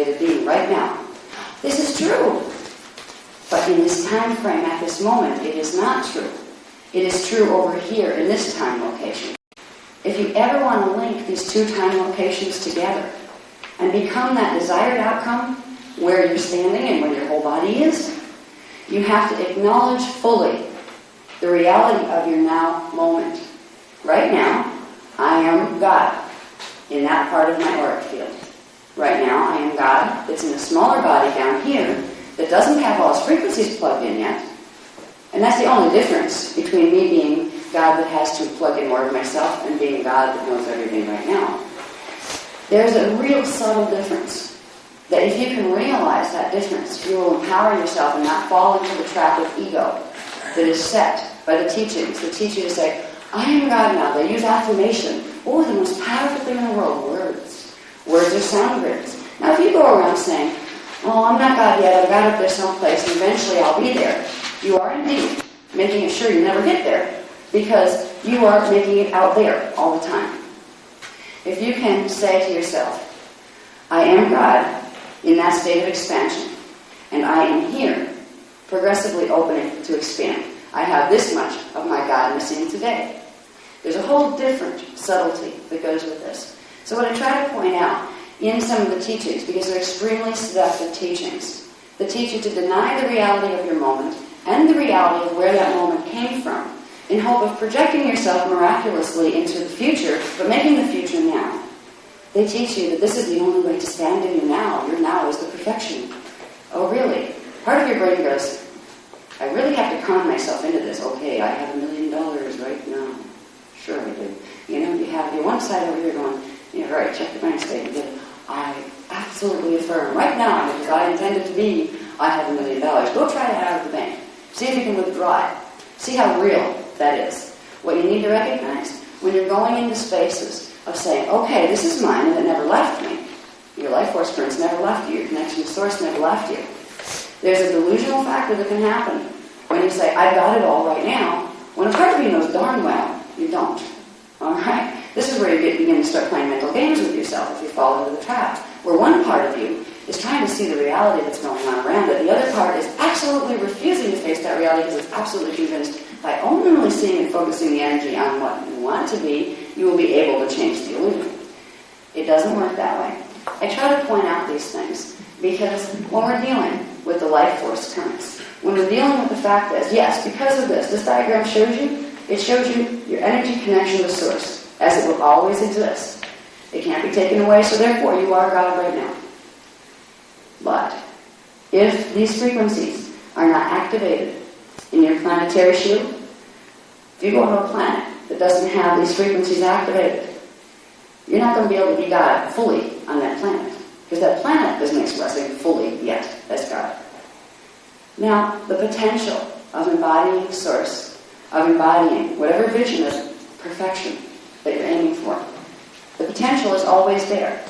isolated being right now. This is true. But in this time frame, at this moment, it is not true. It is true over here in this time location. If you ever want to link these two time locations together and become that desired outcome where you're standing and where your whole body is, you have to acknowledge fully the reality of your now moment. Right now, I am God in that part of my auric field. Right now, I am God that's in a smaller body down here that doesn't have all its frequencies plugged in yet. And that's the only difference between me being God that has to plug in more of myself and being God that knows everything right now. There's a real subtle difference that if you can realize that difference, you will empower yourself and not fall into the trap of ego that is set by the teachings that teach you to say, I am God now. They use affirmation. Oh, the most powerful thing in the world, words. Words are sound grids. Now, if you go around saying, oh, I'm not God yet, I've got up there someplace, and eventually I'll be there, you are indeed making sure you never get there, because you are making it out there all the time. If you can say to yourself, I am God in that state of expansion, and I am here, progressively opening to expand. I have this much of my godness in today. There's a whole different subtlety that goes with this. So what I try to point out in some of the teachings, because they're extremely seductive teachings, that teach you to deny the reality of your moment and the reality of where that moment came from, in hope of projecting yourself miraculously into the future, but making the future now. They teach you that this is the only way to stand in your now. Your now is the perfection. Oh, really? Part of your brain goes, I really have to con myself into this. Okay, I have $1 million right now. Sure I do. You know, you have your one side over here going, yeah, right, check the bank statement. I absolutely affirm right now, because I intended to be, I have $1 million. Go try it out of the bank. See if you can withdraw it. See how real that is. What you need to recognize when you're going into spaces of saying, okay, this is mine and it never left me. Your life force currents never left you. Your connection to source never left you. There's a delusional factor that can happen when you say, I've got it all right now, when a part of you knows darn well you don't. Alright? This is where you begin to start playing mental games with yourself if you fall into the trap. Where one part of you is trying to see the reality that's going on around it. The other part is absolutely refusing to face that reality because it's absolutely convinced by only seeing and focusing the energy on what you want to be, you will be able to change the illusion. It doesn't work that way. I try to point out these things because when we're dealing with the life force currents, when we're dealing with the fact that, yes, because of this diagram shows you, it shows you your energy connection to source, as it will always exist. It can't be taken away, so therefore you are God right now. But if these frequencies are not activated in your planetary shield, if you go to a planet that doesn't have these frequencies activated, you're not going to be able to be God fully on that planet, because that planet isn't expressing fully yet as God. Now, the potential of embodying source, of embodying whatever vision of perfection that you're aiming for, the potential is always there.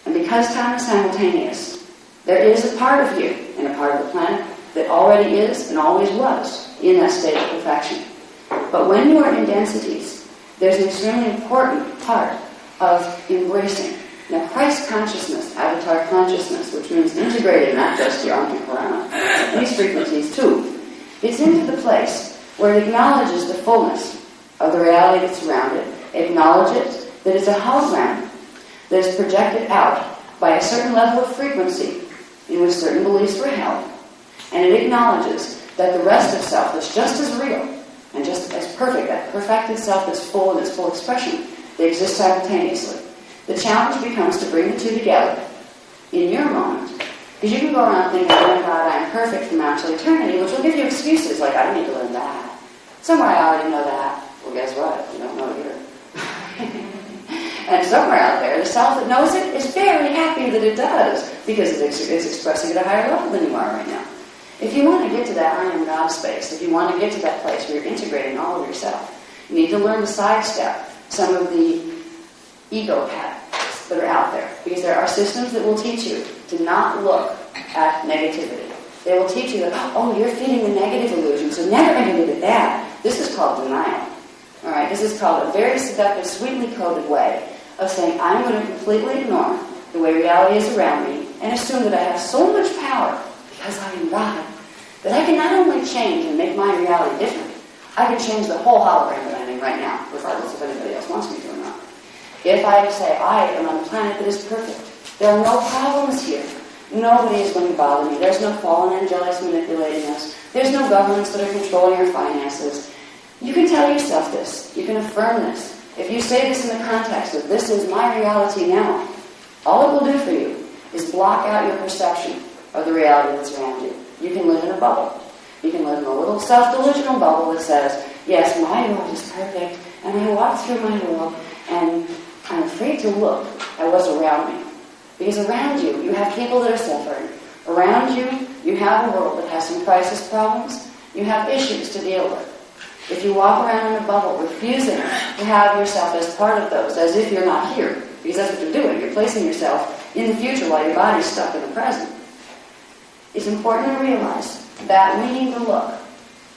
And because time is simultaneous, there is a part of you and a part of the planet that already is and always was in that state of perfection. But when you are in densities, there's an extremely important part of embracing. Now, Christ consciousness, avatar consciousness, which means integrating not just your Kathara, these frequencies too, it's into the place where it acknowledges the fullness of the reality that's around it, acknowledges that it's a hologram that is projected out by a certain level of frequency in which certain beliefs were held, and it acknowledges that the rest of self is just as real and just as perfect, that perfected self that's full in its full expression. They exist simultaneously. The challenge becomes to bring the two together in your moment. Because you can go around thinking, oh God, I'm perfect from now till eternity, which will give you excuses like, I don't need to learn that. Somewhere I already know that. Well, guess what? You don't know it either. And somewhere out there, the self that knows it is very happy that it does, because it's expressing at a higher level than you are right now. If you want to get to that I am God space, if you want to get to that place where you're integrating all of yourself, you need to learn to sidestep some of the ego paths that are out there. Because there are systems that will teach you to not look at negativity. They will teach you that, oh, you're feeding the negative illusion, so never going to look at that. This is called denial. All right, this is called a very seductive, sweetly coded way of saying, I'm going to completely ignore the way reality is around me and assume that I have so much power, because I am God, that I can not only change and make my reality different, I can change the whole hologram that I'm in right now, regardless if anybody else wants me to or not. If I say I am on a planet that is perfect, there are no problems here. Nobody is going to bother me. There's no fallen angelics manipulating us. There's no governments that are controlling your finances. You can tell yourself this. You can affirm this. If you say this in the context of this is my reality now, all it will do for you is block out your perception of the reality that's around you. You can live in a bubble. You can live in a little self-delusional bubble that says, yes, my world is perfect, and I walk through my world, and I'm afraid to look at what's around me. Because around you, you have people that are suffering. Around you, you have a world that has some crisis problems. You have issues to deal with. If you walk around in a bubble, refusing to have yourself as part of those, as if you're not here, because that's what you're doing. You're placing yourself in the future while your body's stuck in the present. It's important to realize that we need to look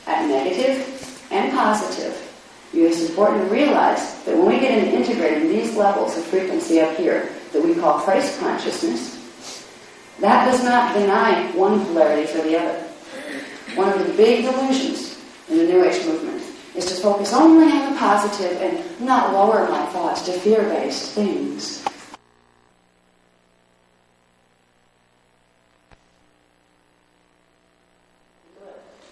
at negative and positive. It's important to realize that when we get into integrating these levels of frequency up here, that we call Christ consciousness, that does not deny one polarity for the other. One of the big delusions in the New Age movement is to focus only on the positive and not lower my thoughts to fear-based things.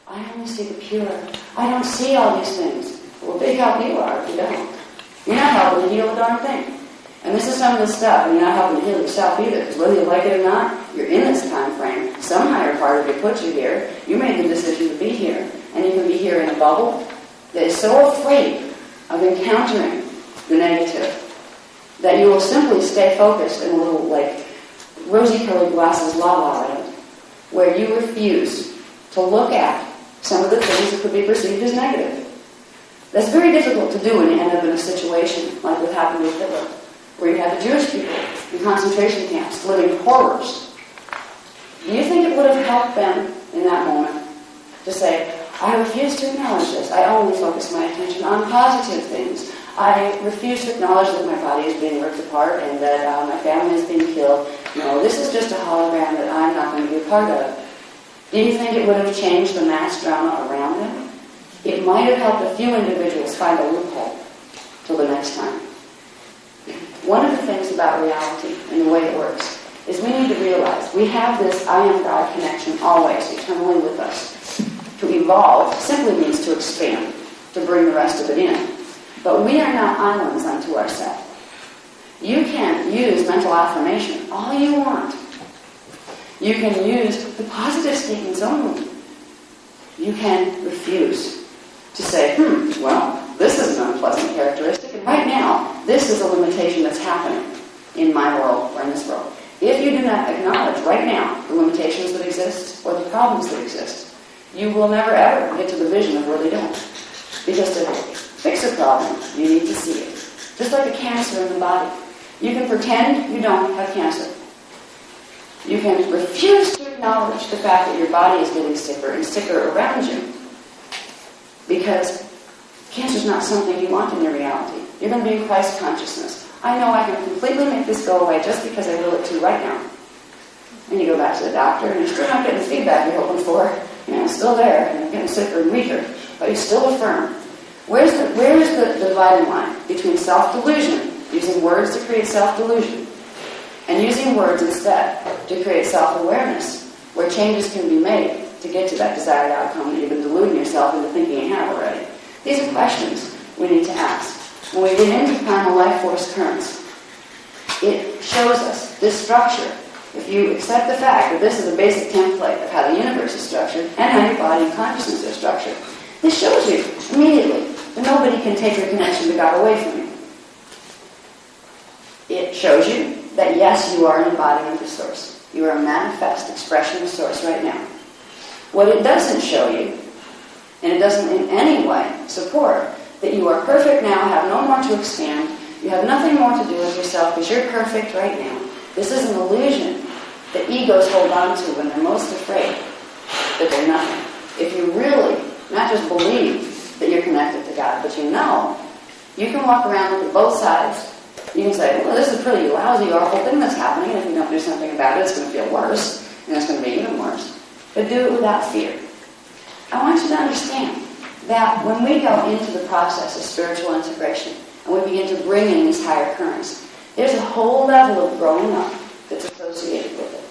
I only see the pure. I don't see all these things. Well, big help you are if you don't. You're not helping to heal a darn thing. And this is some of the stuff, and you're not helping to heal yourself either, because whether you like it or not, you're in this time frame. Some higher part of you put you here. You made the decision to be here, and you can be here in a bubble that is so afraid of encountering the negative that you will simply stay focused in a little, like, rosy-colored glasses la-la land, where you refuse to look at some of the things that could be perceived as negative. That's very difficult to do when you end up in a situation like what happened with Hitler, where you had the Jewish people in concentration camps living horrors. Do you think it would have helped them in that moment to say, I refuse to acknowledge this. I only focus my attention on positive things. I refuse to acknowledge that my body is being ripped apart and that my family is being killed. No, this is just a hologram that I'm not going to be a part of. Do you think it would have changed the mass drama around them? It might have helped a few individuals find a loophole till the next time. One of the things about reality and the way it works is we need to realize we have this I am God connection always, eternally with us. To evolve simply means to expand, to bring the rest of it in. But we are not islands unto ourselves. You can use mental affirmation all you want. You can use the positive statements only. You can refuse to say, well, this is an unpleasant characteristic, and right now, this is a limitation that's happening in my world or in this world. If you do not acknowledge right now the limitations that exist or the problems that exist, you will never ever get to the vision of where they don't. Because to fix a problem, you need to see it. Just like a cancer in the body. You can pretend you don't have cancer. You can refuse to acknowledge the fact that your body is getting sicker and sicker around you. Because cancer is not something you want in your reality. You're going to be in Christ consciousness. I know I can completely make this go away just because I will it to right now. And you go back to the doctor and you're still not getting the feedback you're hoping for. It's still there, and you're getting sicker and weaker, but you still affirm. Where is the dividing line between self-delusion, using words to create self-delusion, and using words instead to create self-awareness, where changes can be made to get to that desired outcome that you've been deluding yourself into thinking you have already? These are questions we need to ask. When we get into primal life force currents, it shows us this structure. If you accept the fact that this is a basic template of how the universe is structured and how your body and consciousness are structured, this shows you immediately that nobody can take your connection to God away from you. It shows you that yes, you are an embodiment of Source. You are a manifest expression of Source right now. What it doesn't show you, and it doesn't in any way support, that you are perfect now, have no more to expand, you have nothing more to do with yourself because you're perfect right now. This is an illusion that egos hold on to when they're most afraid that they're nothing. If you really not just believe that you're connected to God, but you know, you can walk around with both sides You can say, well, this is a pretty lousy, awful thing that's happening, and if you don't do something about it, it's going to feel worse, and it's going to be even worse. But do it without fear. I want you to understand that when we go into the process of spiritual integration, and we begin to bring in these higher currents, there's a whole level of growing up that's associated with it.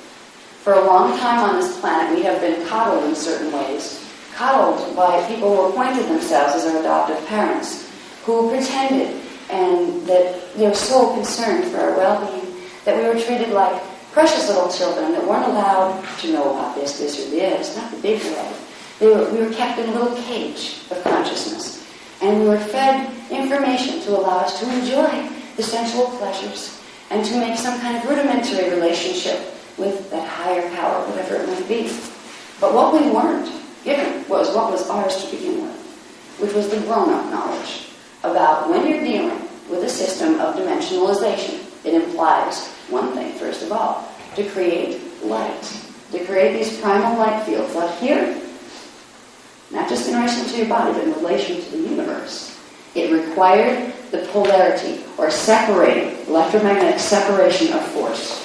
For a long time on this planet, we have been coddled in certain ways. Coddled by people who appointed themselves as our adoptive parents, who pretended and that they were so concerned for our well-being that we were treated like precious little children that weren't allowed to know about this or this, not the big way. We were kept in a little cage of consciousness, and we were fed information to allow us to enjoy the sensual pleasures and to make some kind of rudimentary relationship with that higher power, whatever it might be. But what we weren't given was what was ours to begin with, which was the grown-up knowledge about when you're dealing with a system of dimensionalization. It implies one thing, first of all, to create light, to create these primal light fields out here, not just in relation to your body, but in relation to the universe. It required the polarity, or separating, electromagnetic separation of force.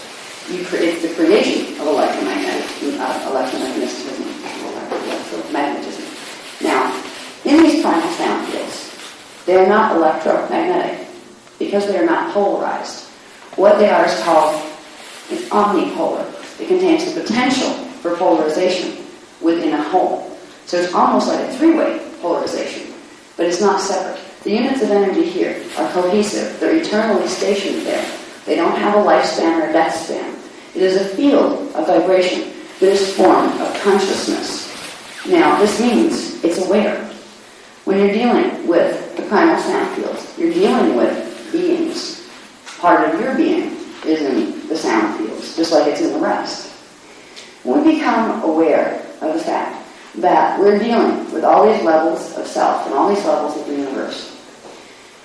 It's the creation of electromagnetism. Now, in these primal sound fields, they are not electromagnetic because they are not polarized. What they are is called an omnipolar. It contains the potential for polarization within a whole. So it's almost like a three-way polarization, but it's not separate. The units of energy here are cohesive. They're eternally stationed there. They don't have a lifespan or a death span. It is a field of vibration that is formed of consciousness. Now, this means it's aware. When you're dealing with the primal sound fields, you're dealing with beings. Part of your being is in the sound fields, just like it's in the rest. When we become aware of the fact that we're dealing with all these levels of self and all these levels of the universe,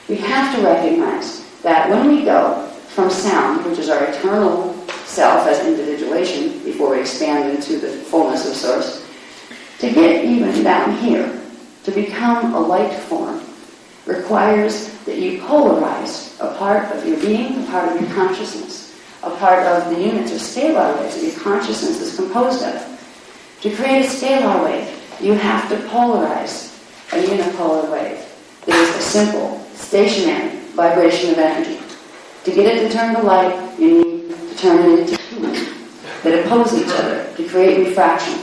we have to recognize that when we go from sound, which is our eternal self as individuation before we expand into the fullness of Source, to get even down here, to become a light form, requires that you polarize a part of your being, a part of your consciousness, a part of the units or scalar waves that your consciousness is composed of. To create a scalar wave, you have to polarize a unipolar wave. It is a simple, stationary vibration of energy. To get it to turn to light, you need to turn it into two that oppose each other to create refraction.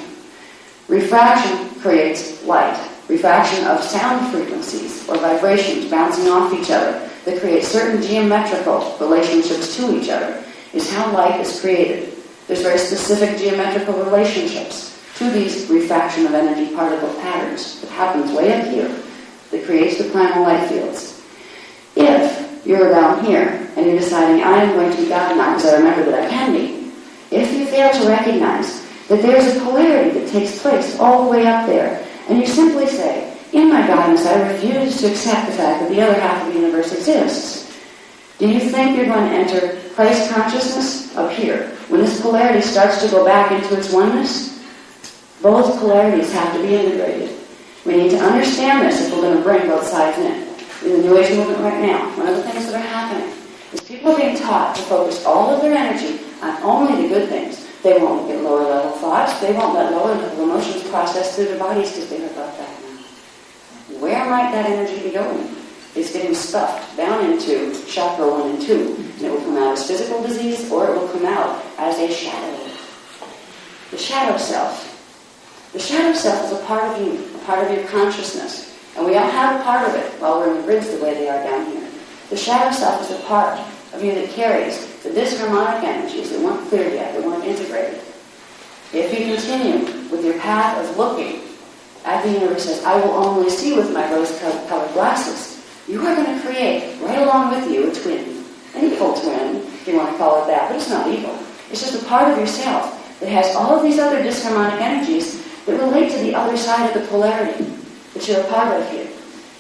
Refraction creates light. Refraction of sound frequencies or vibrations bouncing off each other that create certain geometrical relationships to each other is how light is created. There's very specific geometrical relationships to these refraction of energy particle patterns that happens way up here that creates the primal light fields. If you're down here and you're deciding, I am going to be God now because I remember that I can be, if you fail to recognize that there's a polarity that takes place all the way up there, and you simply say, in my godness, I refuse to accept the fact that the other half of the universe exists. Do you think you're going to enter Christ consciousness up here? When this polarity starts to go back into its oneness, both polarities have to be integrated. We need to understand this if we're going to bring both sides in. In the New Age movement right now, one of the things that are happening is people are being taught to focus all of their energy on only the good things. They won't get lower level thoughts. They won't let lower level emotions process through their bodies because they're above that now. Where might that energy be going? It's getting stuffed down into chakra 1 and 2. And it will come out as physical disease or it will come out as a shadow. The shadow self. The shadow self is a part of you, a part of your consciousness. And we all have a part of it while we're in the grids the way they are down here. The shadow self is a part of you that carries the disharmonic energies that weren't cleared yet, that weren't integrated. If you continue with your path of looking at the universe as I will only see with my rose-colored glasses, you are going to create, right along with you, a twin. An evil twin, if you want to call it that, but it's not evil. It's just a part of yourself that has all of these other disharmonic energies that relate to the other side of the polarity that you're a part of here.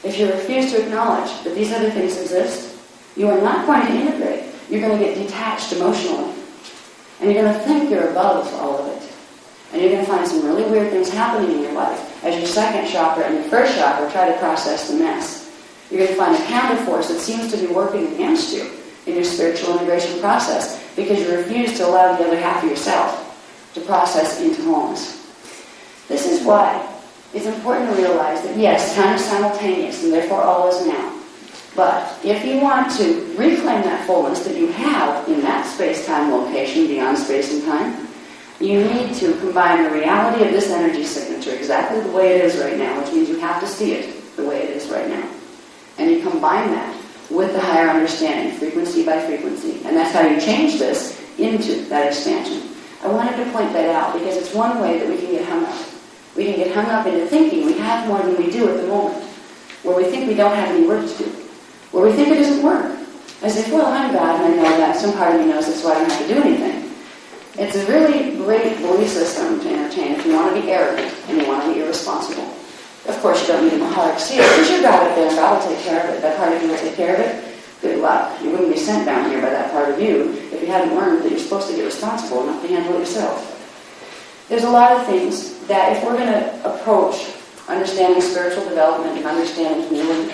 If you refuse to acknowledge that these other things exist, you are not going to integrate. You're going to get detached emotionally. And you're going to think you're above all of it. And you're going to find some really weird things happening in your life as your second chakra and your first chakra try to process the mess. You're going to find a counter force that seems to be working against you in your spiritual integration process because you refuse to allow the other half of yourself to process into wholeness. This is why it's important to realize that yes, time is simultaneous and therefore all is now. But if you want to reclaim that fullness that you have in that space-time location beyond space and time, you need to combine the reality of this energy signature exactly the way it is right now, which means you have to see it the way it is right now. And you combine that with the higher understanding, frequency by frequency. And that's how you change this into that expansion. I wanted to point that out because it's one way that we can get hung up. We can get hung up into thinking we have more than we do at the moment, where we think we don't have any work to do, where we think it doesn't work. As if, well, I'm God and I know that. Some part of me knows that's why I don't have to do anything. It's a really great belief system to entertain if you want to be arrogant and you want to be irresponsible. Of course, you don't need a Mahalik seat because you're God up there and God will take care of it. That part of you will take care of it. Good luck. You wouldn't be sent down here by that part of you if you hadn't learned that you're supposed to get responsible enough to handle it yourself. There's a lot of things that if we're going to approach understanding spiritual development and understanding healing,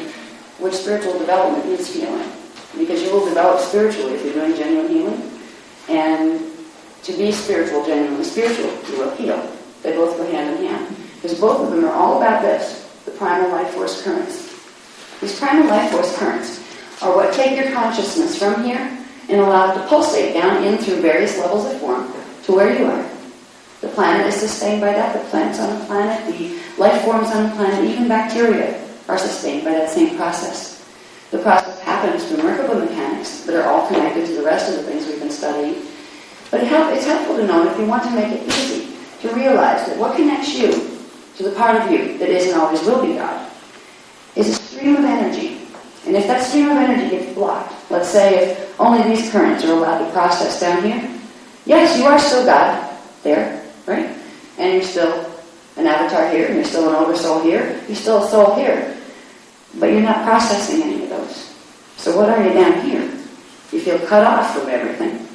which spiritual development is healing, because you will develop spiritually if you're doing genuine healing, and to be spiritual, genuinely spiritual, you will heal. They both go hand in hand. Because both of them are all about this, the primal life force currents. These primal life force currents are what take your consciousness from here and allow it to pulsate down in through various levels of form to where you are. The planet is sustained by that, the plants on the planet, the life forms on the planet, even bacteria are sustained by that same process. The process happens through Merkaba mechanics that are all connected to the rest of the things we've been studying. But it's helpful to know if you want to make it easy to realize that what connects you to the part of you that is and always will be God is a stream of energy. And if that stream of energy gets blocked, let's say if only these currents are allowed to process down here, yes, you are still God there, right? And you're still an avatar here, and you're still an oversoul here, you're still a soul here. But you're not processing any of those. So what are you down here? You feel cut off from everything.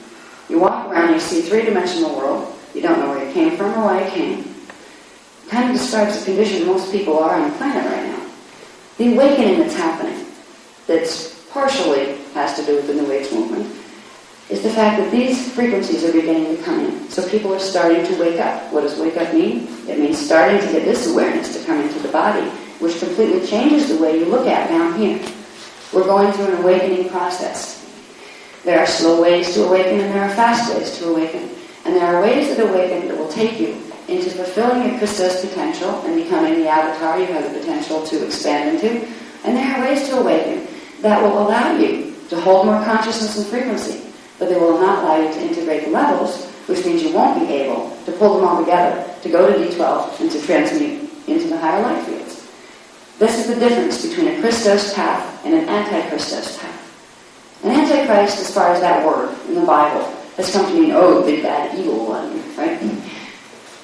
You walk around, you see a three-dimensional world, you don't know where you came from or why you came. It kind of describes the condition most people are on the planet right now. The awakening that's happening, that's partially has to do with the New Age movement, is the fact that these frequencies are beginning to come in. So people are starting to wake up. What does wake up mean? It means starting to get this awareness to come into the body, which completely changes the way you look at down here. We're going through an awakening process. There are slow ways to awaken and there are fast ways to awaken. And there are ways that awaken that will take you into fulfilling your Christos potential and becoming the avatar you have the potential to expand into. And there are ways to awaken that will allow you to hold more consciousness and frequency, but they will not allow you to integrate the levels, which means you won't be able to pull them all together, to go to D12 and to transmute into the higher light fields. This is the difference between a Christos path and an anti-Christos path. An antichrist, as far as that word in the Bible, has come to mean, oh, big bad evil one, right?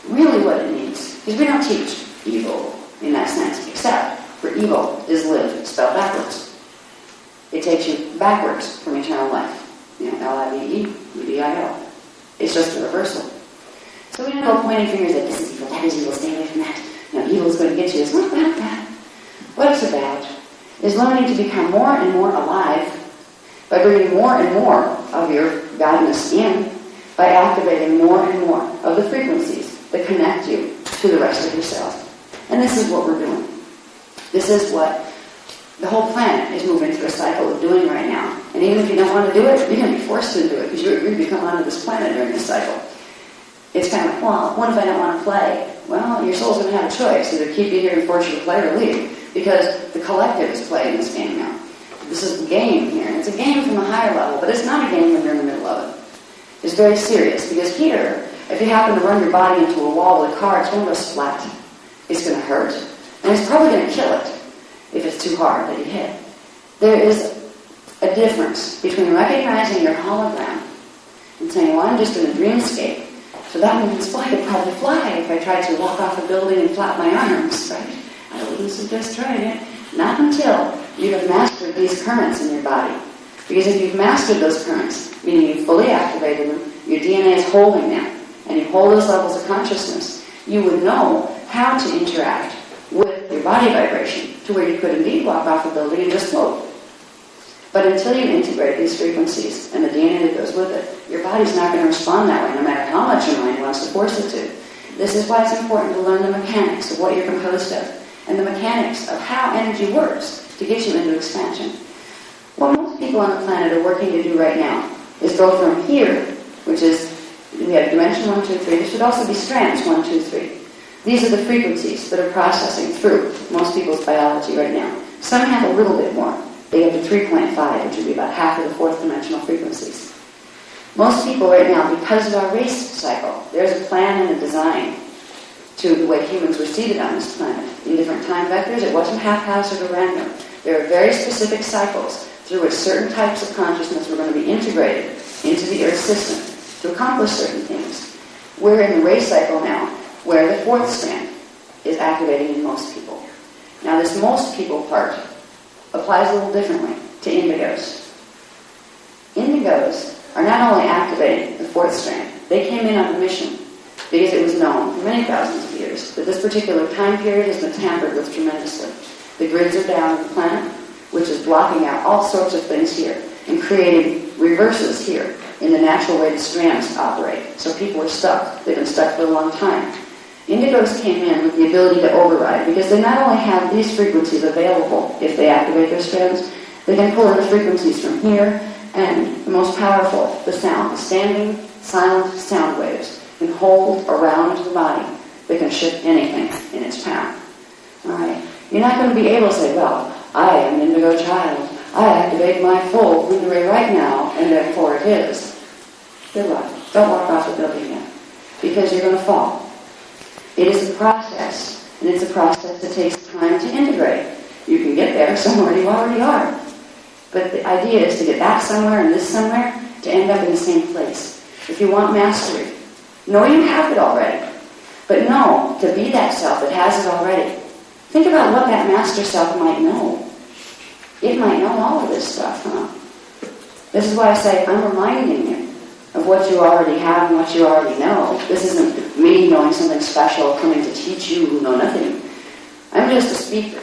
Really what it means, because we don't teach evil in that sense, except for evil is lived, spelled backwards. It takes you backwards from eternal life. L-I-V-E-U-D-I-L. It's just a reversal. So we don't go pointing fingers at this is evil, that is evil, stay away from that. Evil is going to get you. It's not about that. What it's about is learning to become more and more alive by bringing more and more of your godness in, by activating more and more of the frequencies that connect you to the rest of yourself. And this is what we're doing. This is what the whole planet is moving through a cycle of doing right now. And even if you don't want to do it, you're going to be forced to do it because you're going to come onto this planet during this cycle. It's kind of, well, what if I don't want to play? Well, your soul's going to have a choice. Either keep you here and force you to play or leave, because the collective is playing this game now. This is the game here. And it's a game from a higher level, but it's not a game when you're in the middle of it. It's very serious, because here, if you happen to run your body into a wall with a car, it's going to go splat. It's going to hurt. And it's probably going to kill it if it's too hard that you hit. There is a difference between recognizing your hologram and saying, well, I'm just in a dreamscape, so that means I could probably fly if I tried to walk off a building and flap my arms, right? I wouldn't suggest trying it. Not until you have mastered these currents in your body. Because if you've mastered those currents, meaning you've fully activated them, your DNA is holding them, and you hold those levels of consciousness, you would know how to interact with your body vibration to where you could indeed walk off a building and just float. But until you integrate these frequencies and the DNA that goes with it, your body's not going to respond that way, no matter how much your mind wants to force it to. This is why it's important to learn the mechanics of what you're composed of, and the mechanics of how energy works to get you into expansion. What most people on the planet are working to do right now is go from here, which is, we have dimension 1, 2, 3. This would also be strands 1, 2, 3. These are the frequencies that are processing through most people's biology right now. Some have a little bit more. They get to 3.5, which would be about half of the fourth dimensional frequencies. Most people right now, because of our race cycle, there's a plan and a design to the way humans were seated on this planet. In different time vectors, it wasn't haphazard or random. There are very specific cycles through which certain types of consciousness were going to be integrated into the Earth system to accomplish certain things. We're in the race cycle now, where the fourth strand is activating in most people. Now, this most people part applies a little differently to indigos. Indigos are not only activating the fourth strand, they came in on a mission because it was known for many thousands of years that this particular time period has been tampered with tremendously. The grids are down on the planet, which is blocking out all sorts of things here and creating reverses here in the natural way the strands operate. So people are stuck. They've been stuck for a long time. Indigos came in with the ability to override because they not only have these frequencies available if they activate their strands, they can pull in the frequencies from here, and the most powerful, the sound, the standing, silent sound waves can hold around the body. They can shift anything in its path. All right? You're not going to be able to say, well, I am an indigo child. I activate my full Buddha ray right now, and therefore it is. Good luck. Don't walk off the building yet, because you're going to fall. It is a process, and it's a process that takes time to integrate. You can get there somewhere you already are. But the idea is to get that somewhere and this somewhere to end up in the same place. If you want mastery, know you have it already. But know to be that self that has it already. Think about what that master self might know. It might know all of this stuff, huh? This is why I say I'm reminding you of what you already have and what you already know. This isn't me knowing something special coming to teach you who know nothing. I'm just a speaker.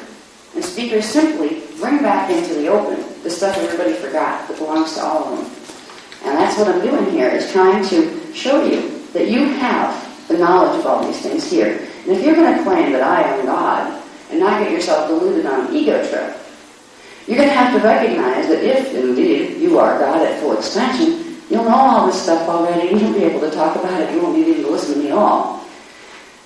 And speakers simply bring back into the open the stuff everybody forgot that belongs to all of them. And that's what I'm doing here, is trying to show you that you have the knowledge of all these things here. And if you're going to claim that I am God and not get yourself deluded on an ego trip, you're going to have to recognize that if, indeed, you are God at full expansion, you'll know all this stuff already, and you'll be able to talk about it. You won't need even to listen to me at all.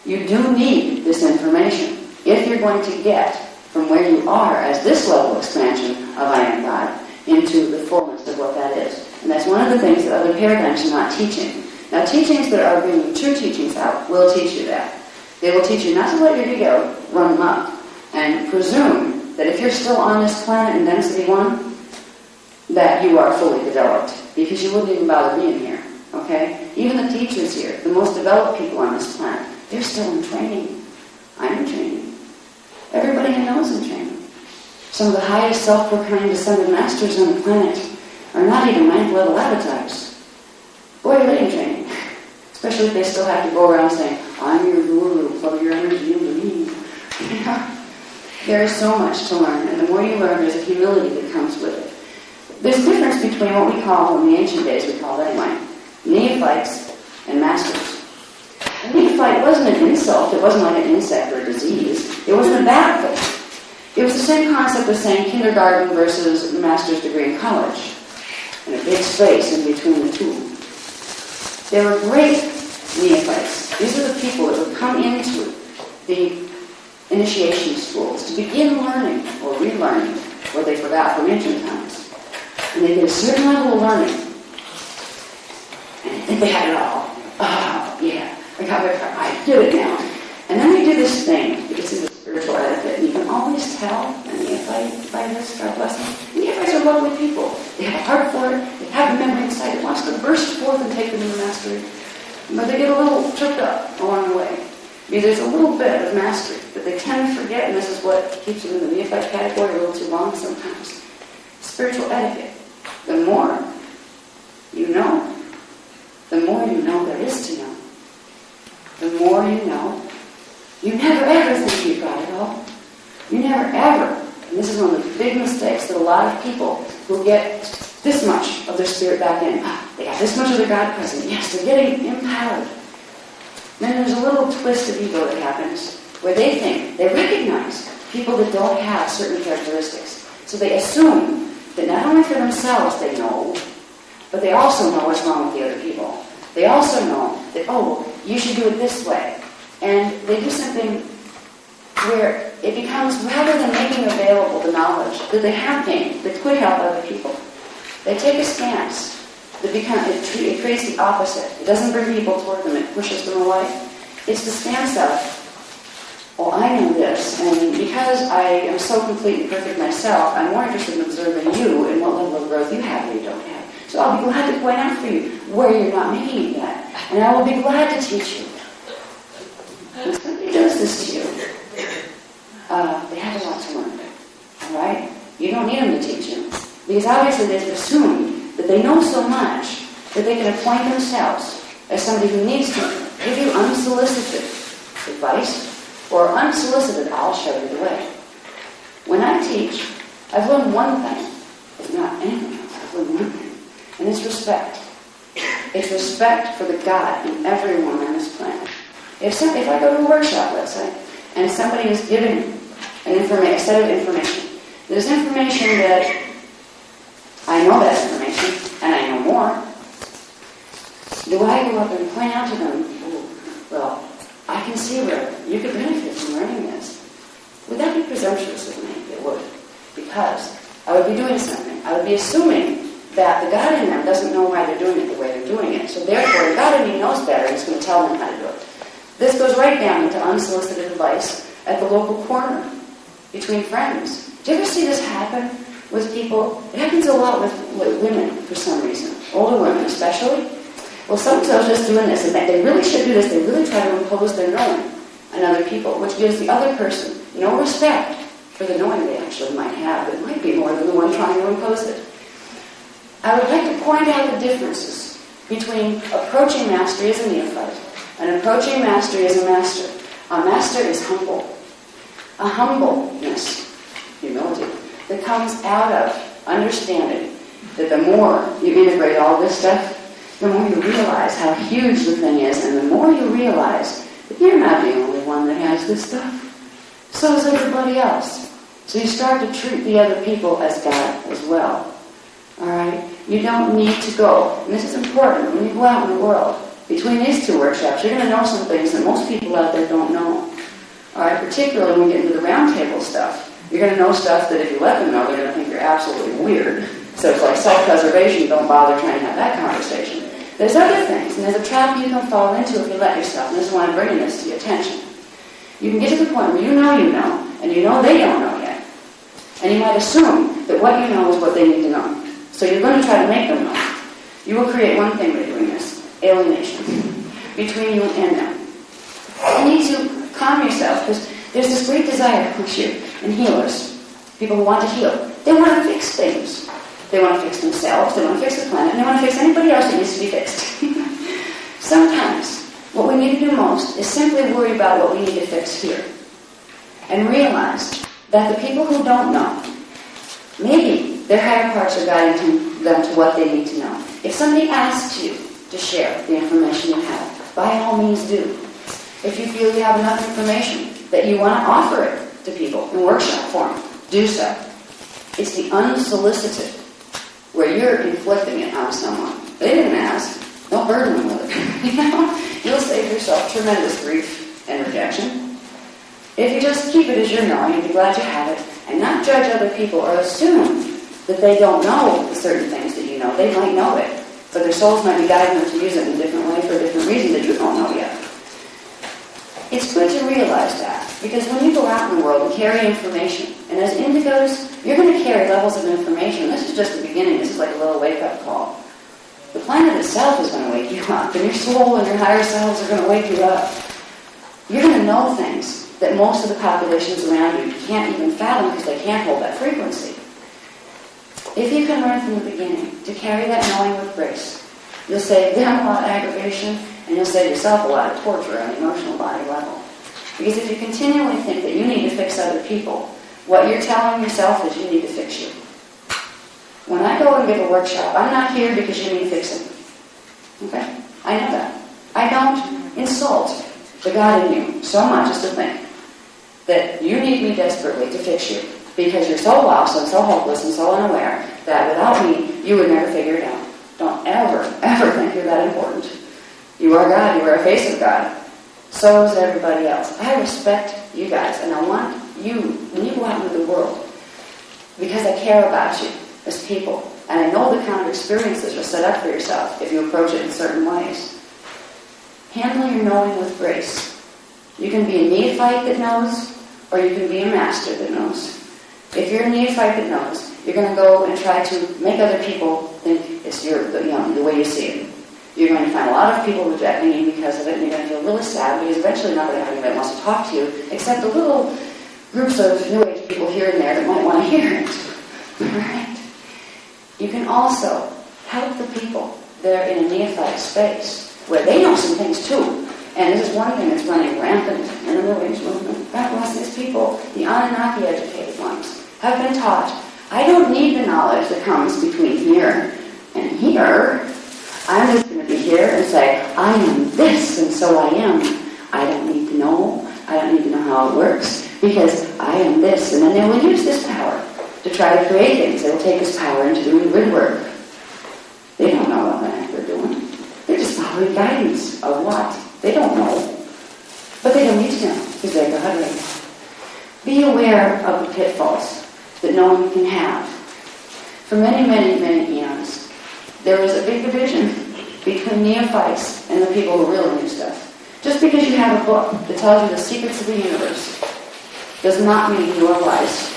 You do need this information if you're going to get from where you are as this level expansion of I am God into the fullness of what that is. And that's one of the things that other paradigms are not teaching. Now, teachings that are bringing true teachings out will teach you that. They will teach you not to let your ego run amok and presume that if you're still on this planet in density 1, that you are fully developed, because you wouldn't even bother being here, okay? Even the teachers here, the most developed people on this planet, they're still in training. I'm in training. Everybody I know is in training. Some of the highest self-proclaimed descended masters on the planet are not even 9th level avatars. Boy, are they in training. Especially if they still have to go around saying, I'm your guru, plug your energy into me. There is so much to learn, and the more you learn, there's a humility that comes with it. There's a difference between what we call, in the ancient days we called anyway, neophytes and masters. A neophyte wasn't an insult. It wasn't like an insect or a disease. It wasn't a bad thing. It was the same concept of saying kindergarten versus master's degree in college, and a big space in between the two. They were great neophytes. These are the people that would come into the initiation schools to begin learning or relearning what they forgot from ancient times. And they get a certain level of learning, and they think they had it all. Oh, yeah, I get it now. And then they do this thing. You can see the spiritual etiquette, and you can always tell a neophyte by this, God bless them. Neophytes are lovely people. They have a heart for it. They have a memory inside that wants to burst forth and take them into mastery. But they get a little tripped up along the way. Because there's a little bit of mastery that they tend to forget, and this is what keeps them in the neophyte category a little too long sometimes. Spiritual etiquette. The more you know, the more you know there is to know. The more you know, you never ever think you've got it all. You never ever And this is one of the big mistakes that a lot of people who get this much of their spirit back in, they got this much of their God present, yes, they're getting empowered. Then there's a little twist of ego that happens where they think, they recognize people that don't have certain characteristics. So they assume that not only for themselves they know, but they also know what's wrong with the other people. They also know that, oh, you should do it this way. And they do something where it becomes, rather than making available the knowledge that they have gained, that could help other people, they take a stance that it creates the opposite. It doesn't bring people toward them, it pushes them away. It's the stance of, oh, I know this, and because I am so completely perfect myself, I'm more interested in observing you and what level of growth you have or you don't have. So I'll be glad to point out for you where you're not making it yet. And I will be glad to teach you. When somebody does this to you, they have a lot to learn. Alright? You don't need them to teach you. Because obviously they've assumed that they know so much that they can appoint themselves as somebody who needs to give you unsolicited advice or unsolicited, I'll show you the way. When I teach, I've learned one thing, if not anything else, I've learned one thing. And it's respect. It's respect for the God in everyone on this planet. If I go to a workshop, let's say, and somebody is giving a set of information, there's information that I know that information, and I know more. Do I go up and point out to them, well, I can see where you could benefit from learning this? Would that be presumptuous of me? It would. Because I would be doing something. I would be assuming that the God in them doesn't know why they're doing it the way they're doing it. So therefore, the God in me knows better and is going to tell them how to do it. This goes right down into unsolicited advice at the local corner between friends. Do you ever see this happen with people? It happens a lot with women for some reason. Older women especially. Well, so-and-so's just doing this, and they really should do this. They really try to impose their knowing on other people, which gives the other person no respect for the knowing they actually might have. It might be more than the one trying to impose it. I would like to point out the differences between approaching mastery as a neophyte and approaching mastery as a master. A master is humble. A humbleness, humility, that comes out of understanding that the more you integrate all this stuff, the more you realize how huge the thing is, and the more you realize that you're not the only one that has this stuff. So is everybody else. So you start to treat the other people as God as well. Alright? You don't need to go. And this is important. When you go out in the world, between these two workshops, you're going to know some things that most people out there don't know. Alright? Particularly when you get into the roundtable stuff. You're going to know stuff that if you let them know, they're going to think you're absolutely weird. So it's like self-preservation. Don't bother trying to have that conversation. There's other things, and there's a trap you can fall into if you let yourself. And this is why I'm bringing this to your attention. You can get to the point where you know, and you know they don't know yet. And you might assume that what you know is what they need to know. So you're going to try to make them know. You will create one thing by doing this: alienation between you and them. You need to calm yourself, because there's this great desire to push you. And healers, people who want to heal, they want to fix things. They want to fix themselves, they want to fix the planet, and they want to fix anybody else that needs to be fixed. Sometimes, what we need to do most is simply worry about what we need to fix here. And realize that the people who don't know, maybe their higher parts are guiding them to what they need to know. If somebody asks you to share the information you have, by all means do. If you feel you have enough information that you want to offer it to people in workshop form, do so. It's the unsolicited, where you're inflicting it on someone. They didn't ask. Don't burden them with it. You'll save yourself tremendous grief and rejection. If you just keep it as your knowing and be glad you have it, and not judge other people or assume that they don't know the certain things that you know. They might know it, but their souls might be guiding them to use it in a different way for a different reason that you don't know yet. It's good to realize that, because when you go out in the world and carry information, and as indigos, you're going to carry levels of information. This is just the beginning. This is like a little wake-up call. The planet itself is going to wake you up, and your soul and your higher selves are going to wake you up. You're going to know things that most of the populations around you can't even fathom because they can't hold that frequency. If you can learn from the beginning to carry that knowing with grace, you'll save them a lot of aggravation, and you'll save yourself a lot of torture on the emotional body level. Because if you continually think that you need to fix other people, What you're telling yourself is you need to fix you. When I go and give a workshop, I'm not here because you need fixing. Okay? I know that. I don't insult the God in you so much as to think that you need me desperately to fix you because you're so lost and so hopeless and so unaware that without me, you would never figure it out. Don't ever, ever think you're that important. You are God. You are a face of God. So is everybody else. I respect you guys, and I want you, when you go out into the world, because I care about you as people, and I know the kind of experiences you'll set up for yourself if you approach it in certain ways. Handle your knowing with grace. You can be a neophyte that knows, or you can be a master that knows. If you're a neophyte that knows, you're going to go and try to make other people think it's the way you see it. You're going to find a lot of people rejecting you because of it, and you're going to feel really sad because eventually not going to have anybody that wants to talk to you, except the little groups of New Age people here and there that might want to hear it. Right? You can also help the people that are in a neophyte space where they know some things too. And this is one thing that's running rampant in the New Age movement. God bless these people, the Anunnaki educated ones, have been taught, I don't need the knowledge that comes between here and here. I'm just going to be here and say, I am this, and so I am. I don't need to know. I don't need to know how it works, because I am this. And then they will use this power to try to create things. They will take this power into doing grid work. They don't know what the heck they're doing. They're just following guidance of what? They don't know. But they don't need to know, because they're God right now. Be aware of the pitfalls that no one can have. For many, many, many eons, there was a big division between neophytes and the people who really knew stuff. Just because you have a book that tells you the secrets of the universe does not mean you are wise.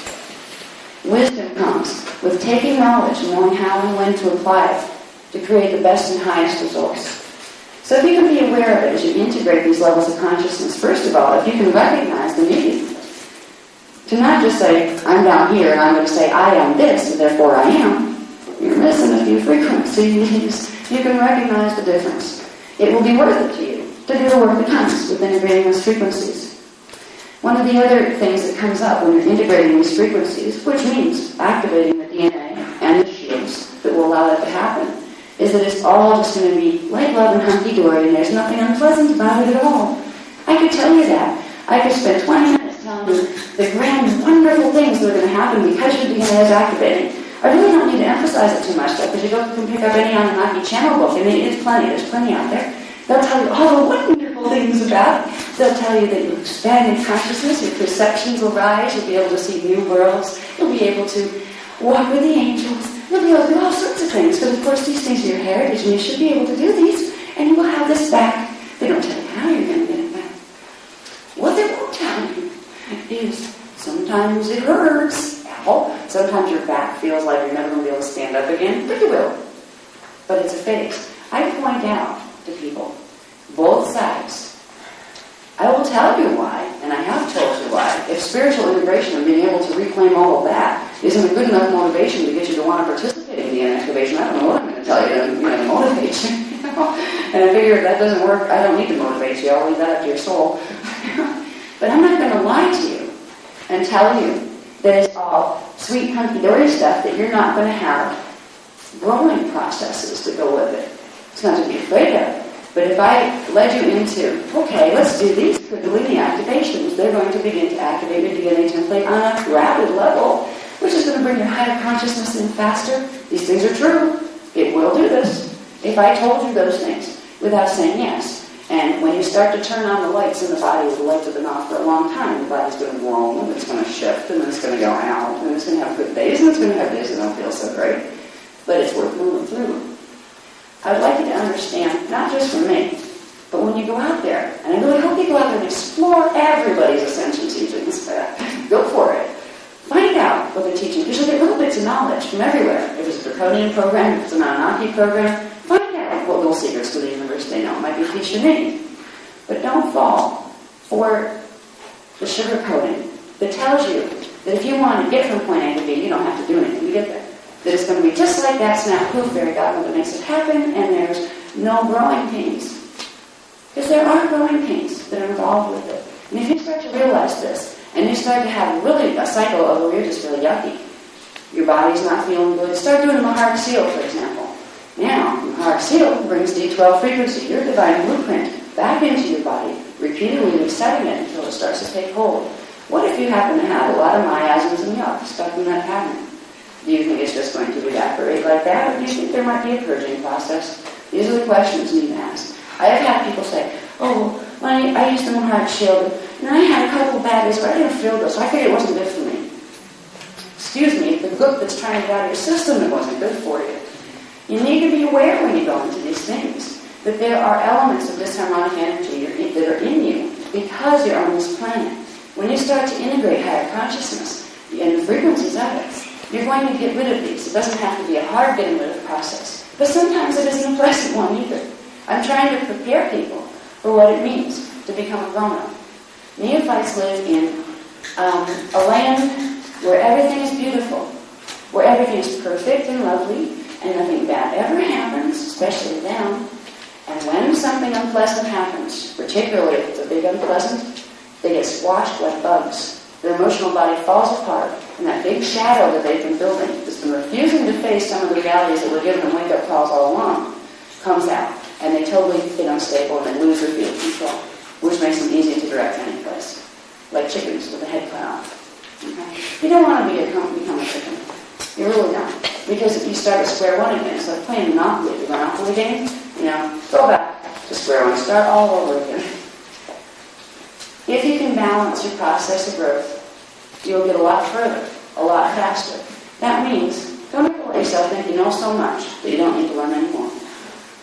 Wisdom comes with taking knowledge and knowing how and when to apply it to create the best and highest results. So if you can be aware of it as you integrate these levels of consciousness, first of all, if you can recognize the need to not just say, I'm down here and I'm going to say, I am this and therefore I am. You're missing a few frequencies. You can recognize the difference. It will be worth it to you to do the work that comes with integrating those frequencies. One of the other things that comes up when you're integrating these frequencies, which means activating the DNA and the shields that will allow that to happen, is that it's all just going to be light, love, and hunky-dory, and there's nothing unpleasant about it at all. I could tell you that. I could spend 20 minutes telling you the grand, wonderful things that are going to happen because your DNA is activating. I really don't need to emphasize it too much, though, because you go and pick up any Anunnaki channel book, and there's plenty out there. They'll tell you all the wonderful things about it. They'll tell you that you expand in consciousness, your perceptions will rise, you'll be able to see new worlds, you'll be able to walk with the angels, you'll be able to do all sorts of things, because of course these things are your heritage, and you should be able to do these, and you will have this back. They don't tell you how you're going to get it back. What they won't tell you is sometimes it hurts. Sometimes your back feels like you're never going to be able to stand up again, but you will. But it's a phase. I point out to people, both sides. I will tell you why, and I have told you why. If spiritual integration and being able to reclaim all of that isn't a good enough motivation to get you to want to participate in the excavation, I don't know what I'm going to tell you to motivate you. And I figure if that doesn't work, I don't need to motivate you. I'll leave that up to your soul. But I'm not going to lie to you and tell you that it's all sweet, hunky-dory stuff that you're not going to have growing processes to go with it. It's not to be afraid of. But if I led you into, okay, let's do these Kundalini activations, they're going to begin to activate your DNA template on a rapid level, which is going to bring your higher consciousness in faster. These things are true. It will do this. If I told you those things without saying yes, and when you start to turn on the lights in the body, the lights have been off for a long time, the body's going to grow, and it's going to shift, and then it's going to go out, and it's going to have good days, and it's going to have days that don't feel so great. But it's worth moving through. I would like you to understand, not just from me, but when you go out there, and I really hope you go out there and explore everybody's ascension teachings. Go for it. Find out what they're teaching, because you'll get little bits of knowledge from everywhere. If it's a Draconian program, if it's an Anunnaki program, find out what little secrets to the universe they know. It might be a piece you need. But don't fall for the sugar coating that tells you that if you want to get from point A to B, you don't have to do anything to get there. That it's going to be just like that snap poof fairy godmother makes it happen, and there's no growing pains. Because there are growing pains that are involved with it. And if you start to realize this, and you start start to have really a cycle of where you're just really yucky. Your body's not feeling good. Start doing a Mahara Seal, for example. Now, Mahara Seal brings D12 frequency, your divine blueprint, back into your body, repeatedly resetting it until it starts to take hold. What if you happen to have a lot of miasms and yuck stuck in that pattern? Do you think it's just going to evaporate like that, or do you think there might be a purging process? These are the questions you need to ask. I have had people say, oh, well, I used the Mahara Shield, and I had a couple bad days where I didn't feel good, so I figured it wasn't good for me. Excuse me, the gook that's trying to get out of your system, it wasn't good for you. You need to be aware when you go into these things that there are elements of disharmonic energy that are in you because you're on this planet. When you start to integrate higher consciousness and the frequencies of it, you're going to get rid of these. It doesn't have to be a hard getting rid of process. But sometimes it isn't a pleasant one either. I'm trying to prepare people for what it means to become a grown-up. Neophytes live in a land where everything is beautiful, where everything is perfect and lovely, and nothing bad ever happens, especially them. And when something unpleasant happens, particularly if it's a big unpleasant, they get squashed like bugs. Their emotional body falls apart, and that big shadow that they've been building, that's been refusing to face some of the realities that were given them wake-up calls all along, comes out. And they totally get unstable and they lose their field of control, which makes them easy to direct any place. Like chickens with the head cut off. Okay? You don't want to become a chicken. You really don't. Because if you start at square one again, it's like playing Monopoly. The Monopoly game, go back to square one, start all over again. If you can balance your process of growth, you'll get a lot further, a lot faster. That means, don't ever let yourself think you know so much that you don't need to learn anymore.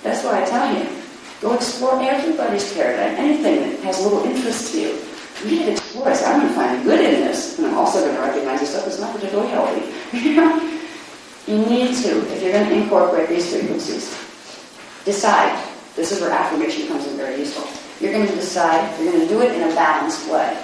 That's why I tell you, go explore everybody's paradigm, anything that has a little interest to you. You need to explore it. I'm going to find good in this, and I'm also going to recognize this stuff is not particularly healthy. You need to, if you're going to incorporate these frequencies, decide. This is where affirmation comes in very useful. You're going to decide, you're going to do it in a balanced way.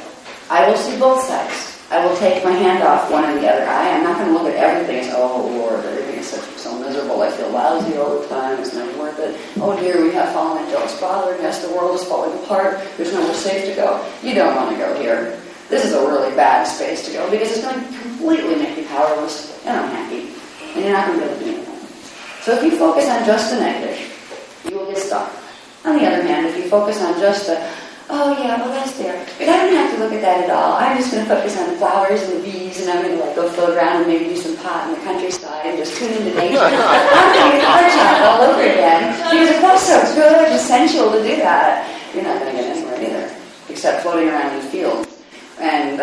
I will see both sides. I will take my hand off one or the other eye. I'm not going to look at everything as, oh Lord, everything is so miserable. I feel lousy all the time. It's never worth it. Oh dear, we have fallen angels bothering us. The world is falling apart. There's nowhere safe to go. You don't want to go here. This is a really bad space to go because it's going to completely make you powerless and unhappy. And you're not going to be able to do anything. So if you focus on just the negative, you will get stuck. On the other hand, if you focus on just the, oh yeah, well that's there, but I don't have to look at that at all. I'm just going to focus on the flowers and the bees, and I'm going to go float around and maybe do some pot in the countryside and just tune into nature. I'm going to get heart attack all over again because it feels so good and sensual to do that. You're not going to get anywhere either, except floating around in fields and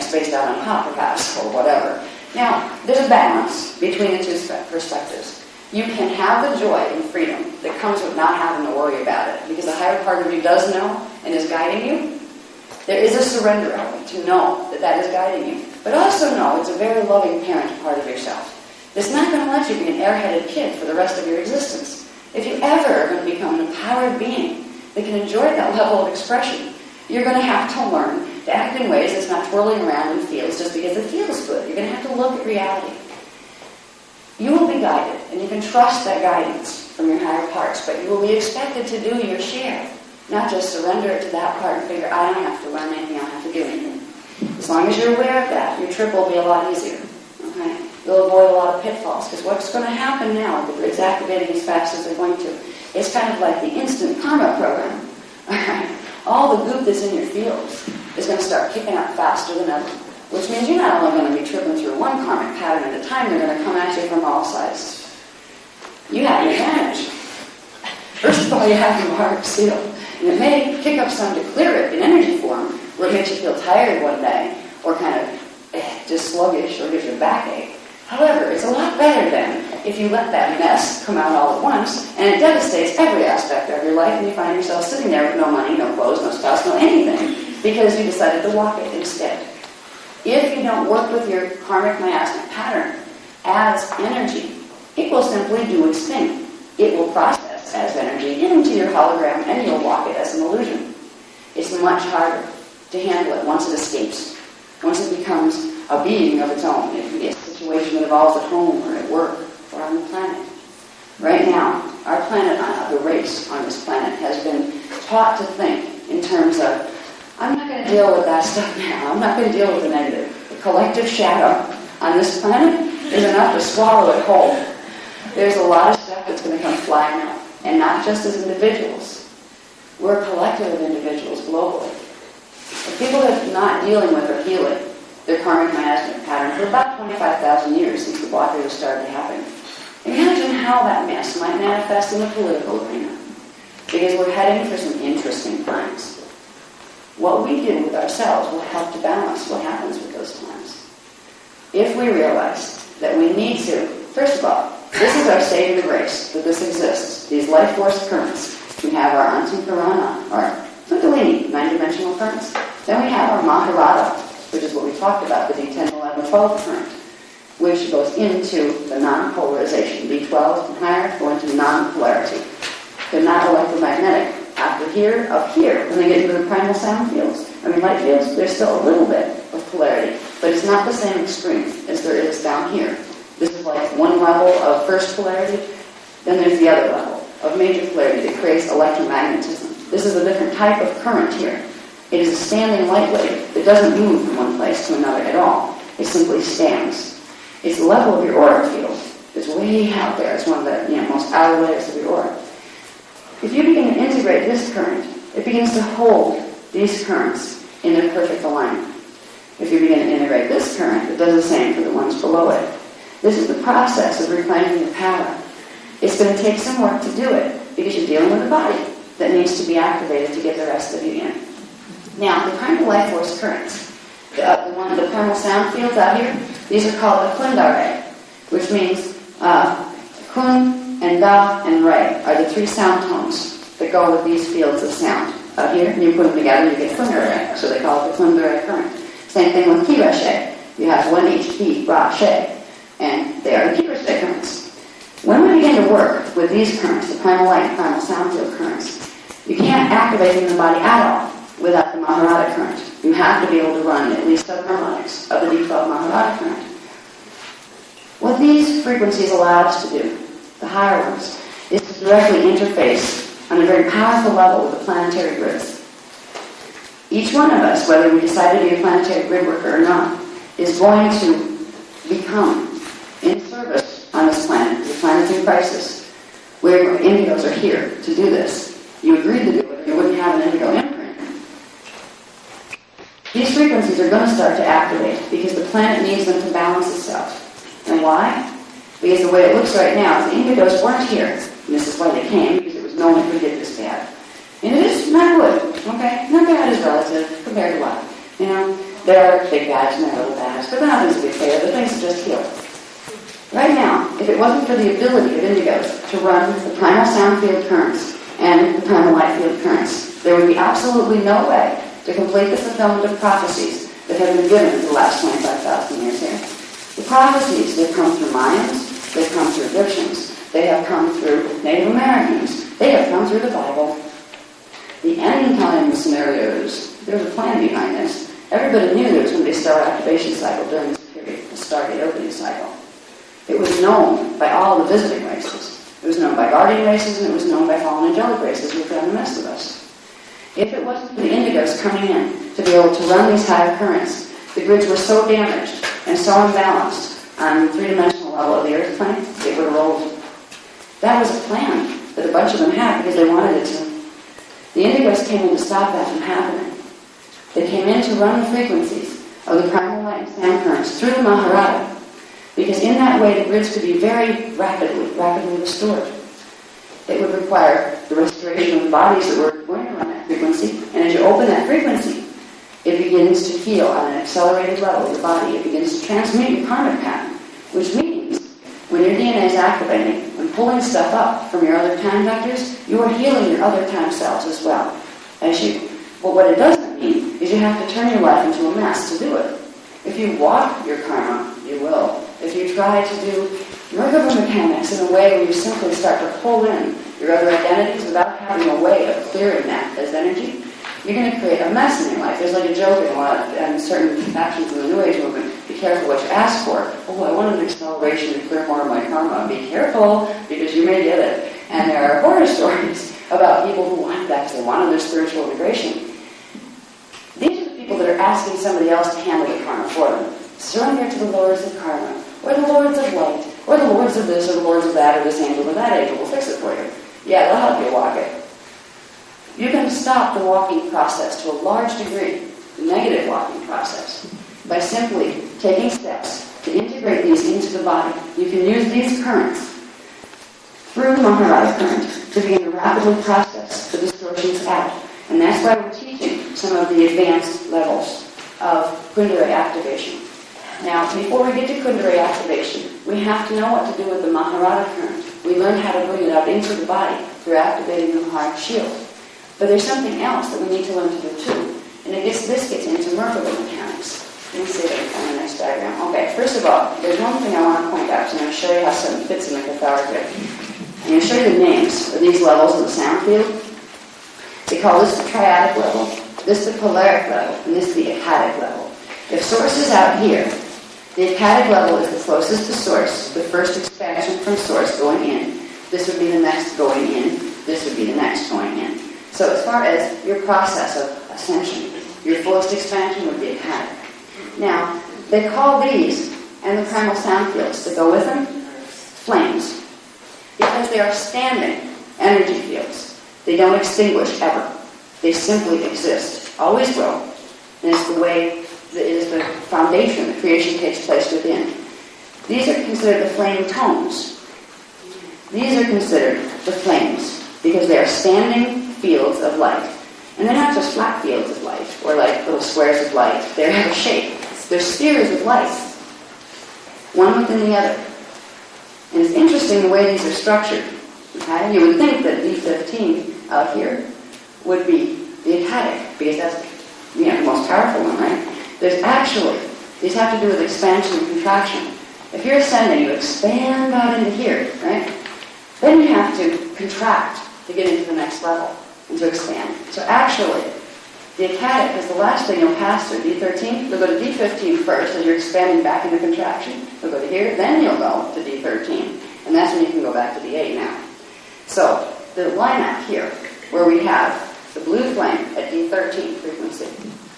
spaced out on pot perhaps or whatever. Now, there's a balance between the two perspectives. You can have the joy and freedom that comes with not having to worry about it, because the higher part of you does know and is guiding you. There is a surrender element to know that that is guiding you. But also know it's a very loving parent part of yourself. It's not going to let you be an airheaded kid for the rest of your existence. If you ever are going to become an empowered being that can enjoy that level of expression, you're going to have to learn to act in ways that's not twirling around in fields just because it feels good. You're going to have to look at reality. You will be guided, and you can trust that guidance from your higher parts, but you will be expected to do your share, not just surrender it to that part and figure, I don't have to learn anything, I don't have to do anything. As long as you're aware of that, your trip will be a lot easier. Okay? You'll avoid a lot of pitfalls, because what's going to happen now, the grid's activating as fast as they're going to, it's kind of like the instant karma program. All the goop that's in your fields is going to start kicking out faster than ever. Which means you're not only going to be tripping through one karmic pattern at a time, they're going to come at you from all sides. You have an advantage. First of all, you have the Mahara Seal. And it may kick up some to clear it in energy form, where it makes you feel tired one day, or kind of just sluggish, or gives you a backache. However, it's a lot better than if you let that mess come out all at once, and it devastates every aspect of your life, and you find yourself sitting there with no money, no clothes, no spouse, no anything, because you decided to walk it instead. If you don't work with your karmic miasmic pattern as energy, it will simply do its thing. It will process as energy into your hologram, and you'll walk it as an illusion. It's much harder to handle it once it escapes, once it becomes a being of its own. It can be a situation that involves at home or at work or on the planet. Right now, our planet, the race on this planet, has been taught to think in terms of, I'm not going to deal with that stuff now. I'm not going to deal with the negative. The collective shadow on this planet is enough to swallow it whole. There's a lot of stuff that's going to come flying up, and not just as individuals. We're a collective of individuals globally. If people are not dealing with or healing their karmic management pattern for about 25,000 years since the blockages started to happen, imagine how that mess might manifest in the political arena. Because we're heading for some interesting times. What we do with ourselves will help to balance what happens with those times. If we realize that we need to, first of all, this is our saving grace, that this exists, these life force currents. We have our Antikarana, our Kundalini, 9-dimensional currents. Then we have our Maharata, which is what we talked about, the D10, 11, 12 current, which goes into the non-polarization. D12 and higher go into non-polarity. They're not electromagnetic. After here, up here, when they get into the primal sound fields, light fields, there's still a little bit of polarity, but it's not the same extreme as there is down here. This is like one level of first polarity, then there's the other level of major polarity that creates electromagnetism. This is a different type of current here. It is a standing light wave that doesn't move from one place to another at all. It simply stands. It's the level of your auric field. It's way out there. It's one of the most outer layers of your aura. If you begin to integrate this current, it begins to hold these currents in their perfect alignment. If you begin to integrate this current, it does the same for the ones below it. This is the process of reclaiming your power. It's going to take some work to do it because you're dealing with a body that needs to be activated to get the rest of you in. Now, the primal life force currents, the primal sound fields out here, these are called the Kundare, which means Kun, and Da and Re are the three sound tones that go with these fields of sound. Out here, you put them together, you get Kundare, so they call it the Kundare current. Same thing with Ki Reshe. You have one each Ki, Ra, She, and they are the Ki Reshe currents. When we begin to work with these currents, the primal light and primal sound field currents, you can't activate them in the body at all without the Maharata current. You have to be able to run at least subharmonics of the D12 Maharata current. What these frequencies allow us to do, the higher ones, is to directly interface on a very powerful level with the planetary grids. Each one of us, whether we decide to be a planetary grid worker or not, is going to become in service on this planet. The planet's in crisis. Where indigos are here to do this. You agreed to do it, or you wouldn't have an indigo imprint. These frequencies are going to start to activate because the planet needs them to balance itself. And why? Because the way it looks right now, the indigos weren't here. And this is why they came, because it was no one who did this bad. And it is not good, okay? Not bad is relative compared to what? There are big bads and there are little bads, but they're not things to be fair. The things to just heal. Right now, if it wasn't for the ability of indigos to run the primal sound field currents and the primal light field currents, there would be absolutely no way to complete the fulfillment of prophecies that have been given for the last 25,000 years here. The prophecies, they've come through Mayans, they've come through Egyptians, they have come through Native Americans, they have come through the Bible. The end time scenarios, there's a plan behind this. Everybody knew there was going to be a star activation cycle during this period, a Stargate opening cycle. It was known by all the visiting races. It was known by guardian races, and it was known by fallen angelic races who found the rest of us. If it wasn't for the indigos coming in to be able to run these higher currents, the grids were so damaged and so imbalanced on the three-dimensional level of the Earth plane, it would have rolled. That was a plan that a bunch of them had because they wanted it to. The indigos came in to stop that from happening. They came in to run the frequencies of the primal light and sound currents through the Maharata, because in that way the grids could be very rapidly restored. It would require the restoration of the bodies that were going to run that frequency, and as you open that frequency, it begins to heal on an accelerated level of your body. It begins to transmute your karmic pattern, which means when your DNA is activating and pulling stuff up from your other time vectors, you are healing your other time cells as well. But what it doesn't mean is you have to turn your life into a mess to do it. If you walk your karma, you will. If you try to do Merkaba mechanics in a way where you simply start to pull in your other identities without having a way of clearing that as energy, you're going to create a mess in your life. There's like a joke in certain factions of the New Age movement. Be careful what you ask for. Oh, I want an acceleration to clear more of my karma. Be careful, because you may get it. And there are horror stories about people who wanted that because they wanted their spiritual integration. asking somebody else to handle the karma for them. Surrender to the lords of karma, or the lords of light, or the lords of this, or the lords of that, or this angel or that angel will fix it for you. Yeah, they'll help you walk it. You can stop the walking process to a large degree, the negative walking process, by simply taking steps to integrate these into the body. You can use these currents through the Maharada current to begin to rapidly process the distortions out. And that's why we're teaching some of the advanced levels of Kundalini activation. Now, before we get to Kundalini activation, we have to know what to do with the Maharada current. We learn how to bring it up into the body through activating the heart shield. But there's something else that we need to learn to do too. And this gets into Merkaba mechanics. Let me see if I can find the next diagram. Okay, first of all, there's one thing I want to point out. So I'm going to show you how something fits in the Kathara grid. I'm going to show you the names of these levels of the sound field. They call this the triadic level, this the polaric level, and this the ekatic level. If source is out here, the ekatic level is the closest to source, the first expansion from source going in. This would be the next going in. This would be the next going in. So as far as your process of ascension, your fullest expansion would be ekatic. Now, they call these, and the primal sound fields that go with them, flames. Because they are standing energy fields. They don't extinguish ever. They simply exist. Always will. And it's the way, it is the foundation that creation takes place within. These are considered the flame tones. These are considered the flames because they are standing fields of light. And they're not just flat fields of light or like little squares of light. They have a shape. They're spheres of light, one within the other. And it's interesting the way these are structured. Okay? You would think that D15 out here would be the ekatic, because that's the most powerful one, right? There's actually, these have to do with expansion and contraction. If you're ascending, you expand out into here, right? Then you have to contract to get into the next level and to expand. So actually, the ekatic is the last thing you'll pass through. D13, you'll go to D15 first as you're expanding back into contraction. You'll go to here, then you'll go to D13. And that's when you can go back to D8 now. So, the lineup here, where we have the blue flame at D13 frequency,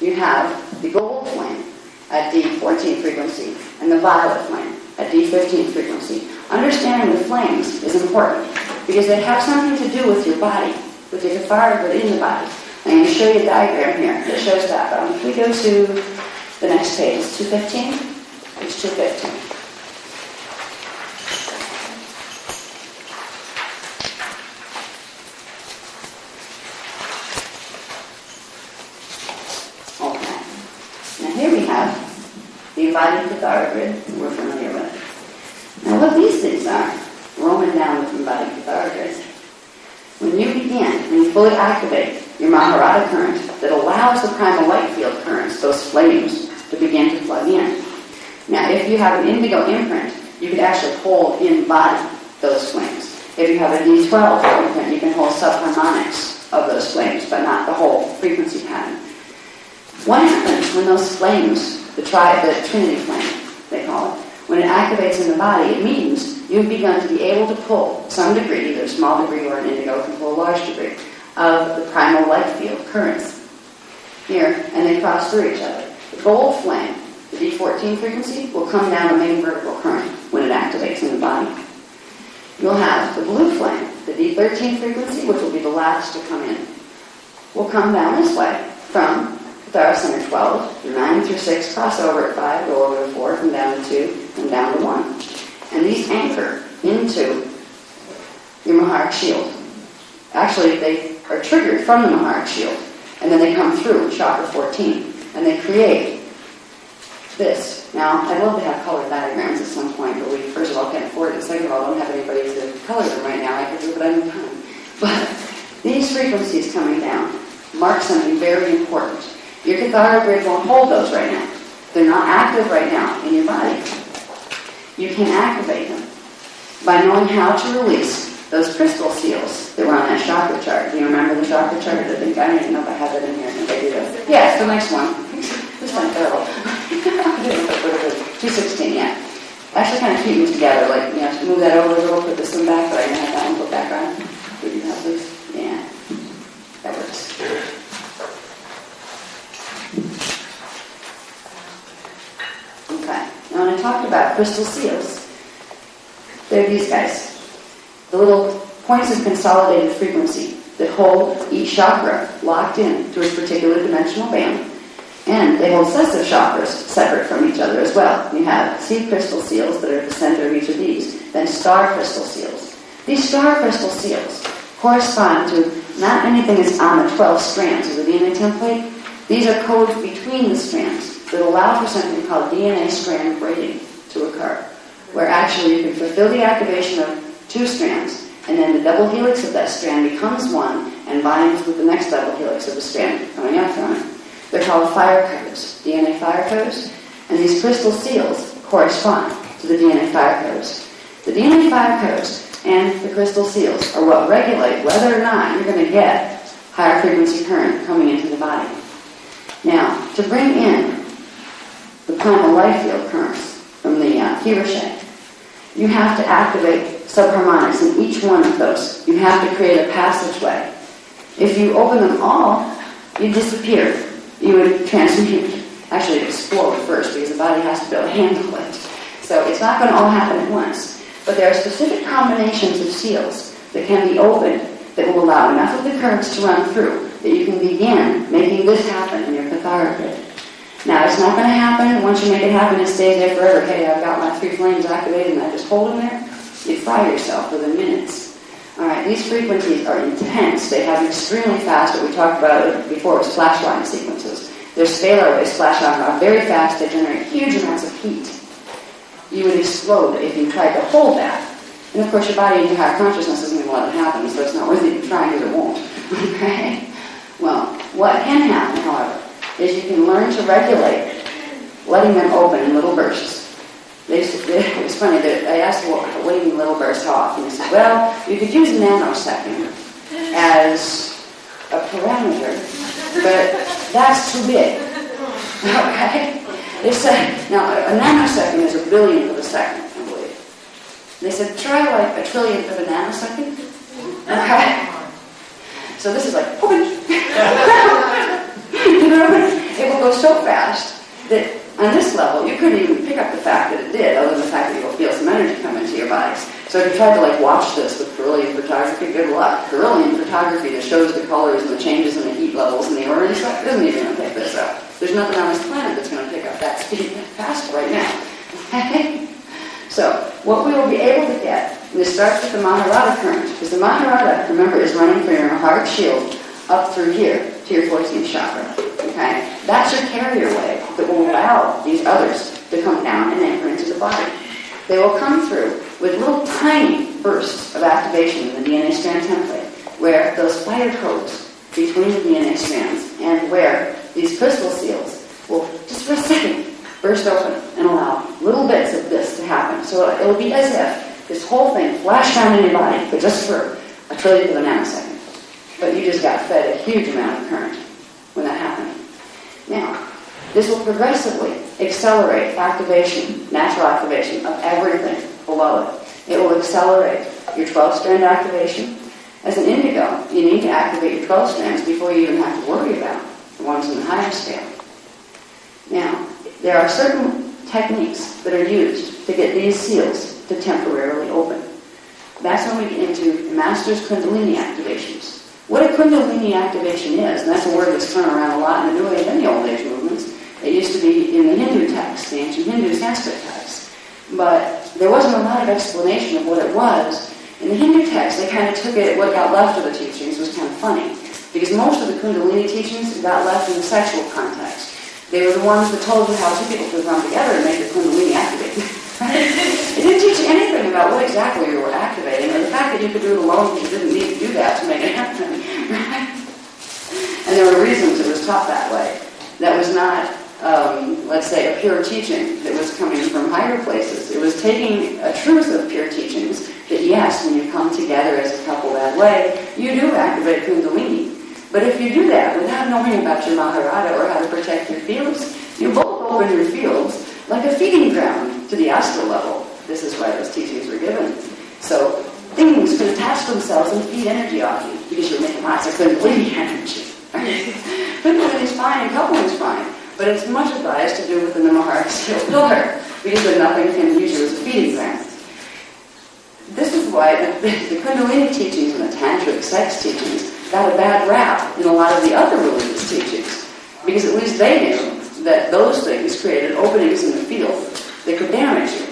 you have the gold flame at D14 frequency, and the violet flame at D15 frequency. Understanding the flames is important, because they have something to do with your body, with your Kathara within the body. I'm going to show you a diagram here that shows that. But if we go to the next page, 215, page 215. Okay. Now here we have the embodied Kathara grid that we're familiar with. Now what these things are, roaming down with embodied Kathara grids. When you begin, when you fully activate your Maharada current that allows the primal light field currents, those flames, to begin to plug in. Now, if you have an indigo imprint, you could actually hold in body those flames. If you have a D12 imprint, you can hold subharmonics of those flames, but not the whole frequency pattern. What happens when those flames, the Trinity flame, they call it, when it activates in the body, it means you've begun to be able to pull some degree, either a small degree or an indigo can pull a large degree, of the primal light field currents here, and they cross through each other. The gold flame, the D14 frequency, will come down the main vertical current when it activates in the body. You'll have the blue flame, the D13 frequency, which will be the last to come in, will come down this way from Kathara Center 12, through 9 through 6, cross over at 5, go over to 4, come down to 2, and down to 1. And these anchor into your Maharic shield. Actually, they are triggered from the Maharic shield, and then they come through chakra 14, and they create this. Now, I'd love to have colored diagrams at some point, but we, first of all, can't afford it. Second of all, don't have anybody to color them right now. I could do it, but I don't have time. But these frequencies coming down mark something very important. Your Kathara grid won't hold those right now. They're not active right now in your body. You can activate them by knowing how to release those crystal seals that were on that chakra chart. Do you remember the chakra chart? I don't even know if I have that in here. I think I do that. Yeah, it's the next one. This one's terrible. 216, yeah. Actually kind of keep them together. Like, you have to move that over a little, put this one back, but I didn't have that one put back on. Would you have please? Yeah. That works. talked about crystal seals. They're these guys. The little points of consolidated frequency that hold each chakra locked in to its particular dimensional band. And they hold sets of chakras separate from each other as well. You have seed crystal seals that are at the center of each of these, then star crystal seals. These star crystal seals correspond to not anything that's on the 12 strands of the DNA template. These are codes between the strands that allow for something called DNA strand braiding to occur, where actually you can fulfill the activation of 2 strands, and then the double helix of that strand becomes one and binds with the next double helix of the strand coming up from it. They're called fire codes, DNA fire codes, and these crystal seals correspond to the DNA fire codes. The DNA fire codes and the crystal seals are what regulate whether or not you're going to get higher frequency current coming into the body. Now, to bring in the primal life field currents from the Hiroshige, you have to activate subharmonics in each one of those. You have to create a passageway. If you open them all, you disappear. You would transmute, actually explode first, because the body has to be able to handle it. So it's not going to all happen at once. But there are specific combinations of seals that can be opened that will allow enough of the currents to run through that you can begin making this happen in your Kathara grid. Now, it's not going to happen. Once you make it happen, it stays there forever. Hey, I've got my 3 flames activated and I just hold them there. You fry yourself within minutes. All right, these frequencies are intense. They have extremely fast, what we talked about before, was flashline sequences. Their scalar waves flash out very fast. They generate huge amounts of heat. You would explode if you tried to hold that. And of course, your body and your higher consciousness isn't going to let it happen, so it's not worth even trying because it won't. Okay? Well, what can happen, however, is you can learn to regulate letting them open in little bursts. It was funny that I asked what do you mean little bursts, how often? They said, well, you could use a nanosecond as a parameter, but that's too big. Okay? They said, now a nanosecond is a billionth of a second, I believe. They said, try like a trillionth of a nanosecond. Okay? So this is like, open. You know, it will go so fast that on this level, you couldn't even pick up the fact that it did, other than the fact that you'll feel some energy come into your bodies. So if you tried to like watch this with beryllium photography, good luck. Beryllium photography that shows the colors and the changes in the heat levels and the orange stuff isn't even going to pick this up. There's nothing on this planet that's going to pick up that speed fast right now. Okay? So what we will be able to get, and this starts with the Maharada current, because the Maharada, remember, is running from your heart shield up through here to your 14th chakra. Okay? That's your carrier wave that will allow these others to come down and enter into the body. They will come through with little tiny bursts of activation in the DNA strand template, where those fire codes between the DNA strands and where these crystal seals will, just for a second, burst open and allow little bits of this to happen. So it will be as if this whole thing flashed down in your body, but just for a trillionth of a nanosecond. But you just got fed a huge amount of current when that happened. Now, this will progressively accelerate activation, natural activation of everything below it. It will accelerate your 12-strand activation. As an indigo, you need to activate your 12 strands before you even have to worry about the ones in the higher scale. Now, there are certain techniques that are used to get these seals to temporarily open. That's when we get into the Master's Kundalini activations. What a Kundalini activation is, and that's a word that's thrown around a lot in the New Age and the Old Age movements. It used to be in the Hindu texts, the ancient Hindu Sanskrit texts. But there wasn't a lot of explanation of what it was. In the Hindu texts, they kind of took it, what got left of the teachings was kind of funny. Because most of the Kundalini teachings got left in the sexual context. They were the ones that told you how two people could come together and make the Kundalini activate. It didn't teach you anything about what exactly you were activating, or the fact that you could do it alone because you didn't need to do that to make it happen. Right? And there were reasons it was taught that way. That was not, let's say, a pure teaching that was coming from higher places. It was taking a truth of pure teachings that, yes, when you come together as a couple that way, you do activate Kundalini. But if you do that without knowing about your Maharada or how to protect your fields, you both open your fields like a feeding ground to the astral level. This is why those teachings were given. So things can attach themselves and feed energy off you because you're making lots of Kundalini energy. Kundalini is fine and coupling is fine, but it's much advised to do within the Mahara scale pillar because then nothing can use you as a feeding ground. This is why the Kundalini teachings and the Tantric sex teachings got a bad rap in a lot of the other religious teachings, because at least they knew that those things created openings in the field that could damage you.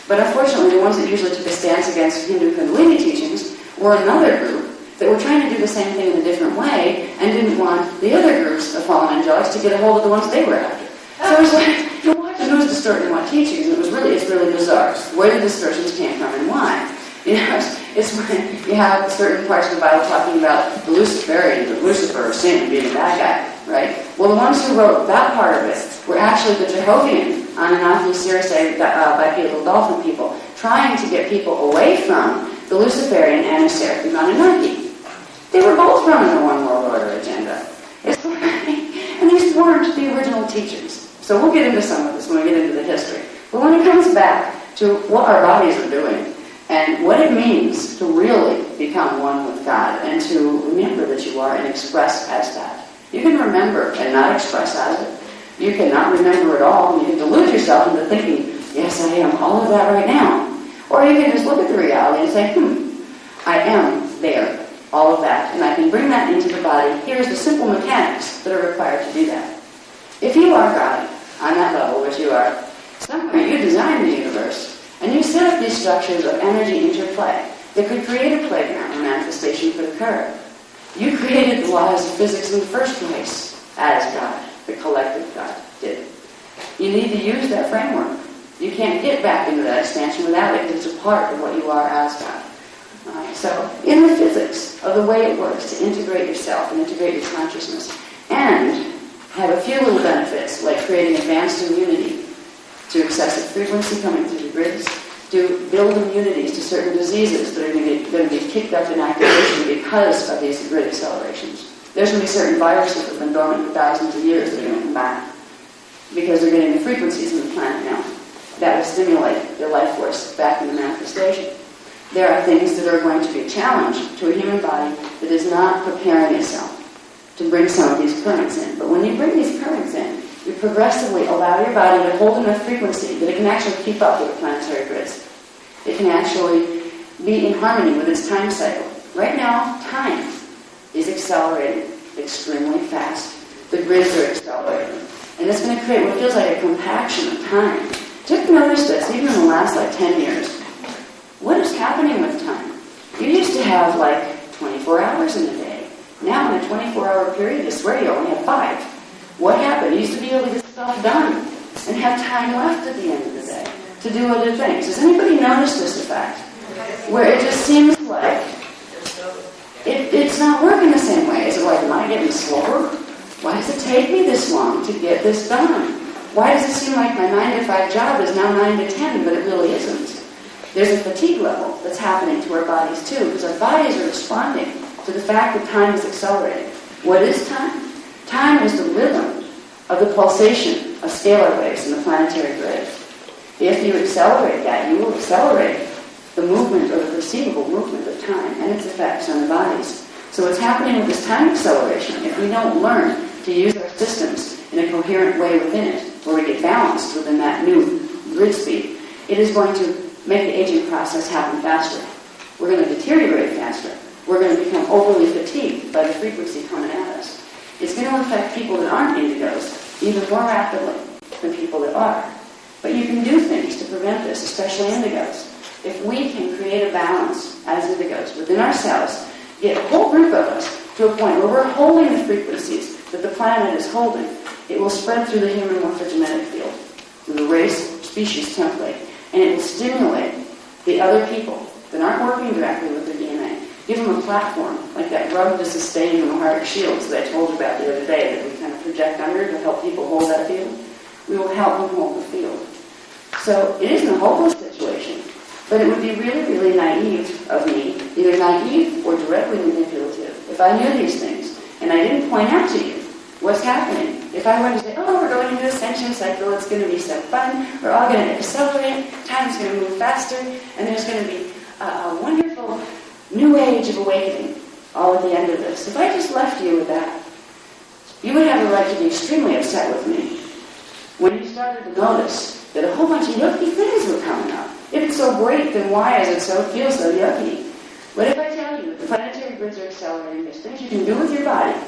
But unfortunately, the ones that usually took a stance against Hindu Kundalini teachings were another group that were trying to do the same thing in a different way and didn't want the other groups of fallen angelics to get a hold of the ones they were after. So it was like, you're watching who's distorting what teachings, and it's really bizarre where the distortions came from and why. You know, it's when you have certain parts of the Bible talking about the Luciferians, or Lucifer, or Satan being a bad guy, right? Well, the ones who wrote that part of it were actually the Jehovian, Anunnaki, Circe, bipedal dolphin people, trying to get people away from the Luciferian and the Seraphim Anunnaki. They were both running the One World Order agenda. And these weren't the original teachings. So we'll get into some of this when we get into the history. But when it comes back to what our bodies are doing, and what it means to really become one with God, and to remember that you are and express as that. You can remember and not express as it. You cannot remember at all, and you can delude yourself into thinking, yes, I am all of that right now. Or you can just look at the reality and say, I am there, all of that, and I can bring that into the body. Here's the simple mechanics that are required to do that. If you are God, on that level, which you are, somewhere you designed the universe, and you set up these structures of energy interplay that could create a playground where manifestation could occur. You created the laws of physics in the first place, as God, the collective God, did. You need to use that framework. You can't get back into that expansion without it, because it's a part of what you are as God. So, in the physics of the way it works to integrate yourself and integrate your consciousness, and have a few little benefits, like creating advanced immunity to excessive frequency coming through the grids, to build immunities to certain diseases that are going to be kicked up in activation because of these grid accelerations. There's going to be certain viruses that have been dormant for thousands of years that are going to come back because they're getting the frequencies in the planet now that will stimulate their life force back into manifestation. There are things that are going to be a challenge to a human body that is not preparing itself to bring some of these currents in. But when you bring these currents in, you progressively allow your body to hold enough frequency that it can actually keep up with the planetary grids. It can actually be in harmony with its time cycle. Right now, time is accelerating extremely fast. The grids are accelerating. And it's going to create what feels like a compaction of time. Just notice this, even in the last 10 years. What is happening with time? You used to have 24 hours in a day. Now in a 24-hour period, I swear you only have 5. What happened? You used to be able to get stuff done and have time left at the end of the day to do other things. Does anybody notice this effect? Where it just seems like it's not working the same way. Is it am I getting slower? Why does it take me this long to get this done? Why does it seem like my 9 to 5 job is now 9 to 10, but it really isn't? There's a fatigue level that's happening to our bodies too, because our bodies are responding to the fact that time is accelerating. What is time? Time is the rhythm of the pulsation of scalar waves in the planetary grid. If you accelerate that, you will accelerate the movement or the perceivable movement of time and its effects on the bodies. So what's happening with this time acceleration, if we don't learn to use our systems in a coherent way within it, where we get balanced within that new grid speed, it is going to make the aging process happen faster. We're going to deteriorate faster. We're going to become overly fatigued by the frequency coming at us. It's going to affect people that aren't indigos even more rapidly than people that are. But you can do things to prevent this, especially indigos. If we can create a balance as indigos within ourselves, get a whole group of us to a point where we're holding the frequencies that the planet is holding, it will spread through the human morphogenetic field, through the race, species template, and it will stimulate the other people that aren't working directly with their DNA. Give them a platform, like that rub to sustain from the heart shields that I told you about the other day that we kind of project under to help people hold that field. We will help them hold the field. So it isn't a hopeless situation, but it would be really, really naive of me, either naive or directly manipulative, if I knew these things and I didn't point out to you what's happening. If I were to say, we're going into ascension cycle, it's going to be so fun, we're all going to accelerate, time's going to move faster, and there's going to be a wonderful new age of awakening all at the end of this. If I just left you with that, you would have a right to be extremely upset with me when you started to notice that a whole bunch of yucky things were coming up. If it's so great, then why is it so feel so yucky? What if I tell you that the planetary grids are accelerating? There's things you can do with your body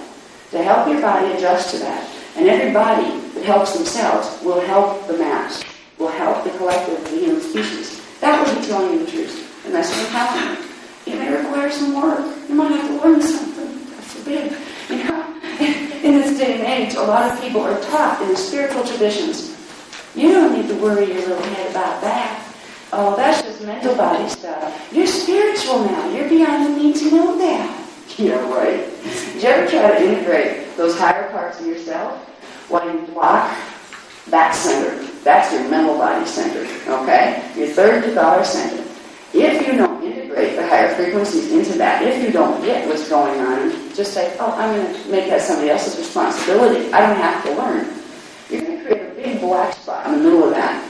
to help your body adjust to that. And every body that helps themselves will help the mass, will help the collective of the human species. That would be telling you the truth. And that's what I'm telling you. It may require some work. You might have to learn something. God forbid. You know, in this day and age, a lot of people are taught in the spiritual traditions, you don't need to worry your little head about that. Oh, that's just mental body stuff. You're spiritual now. You're beyond the need to know that. Yeah, right. Did you ever try to integrate those higher parts of yourself while you block that center? That's your mental body center, okay? Your third Kathara center. If you don't integrate the higher frequencies into that, if you don't get what's going on, just say, oh, I'm going to make that somebody else's responsibility. I don't have to learn. You're going to create a big black spot in the middle of that.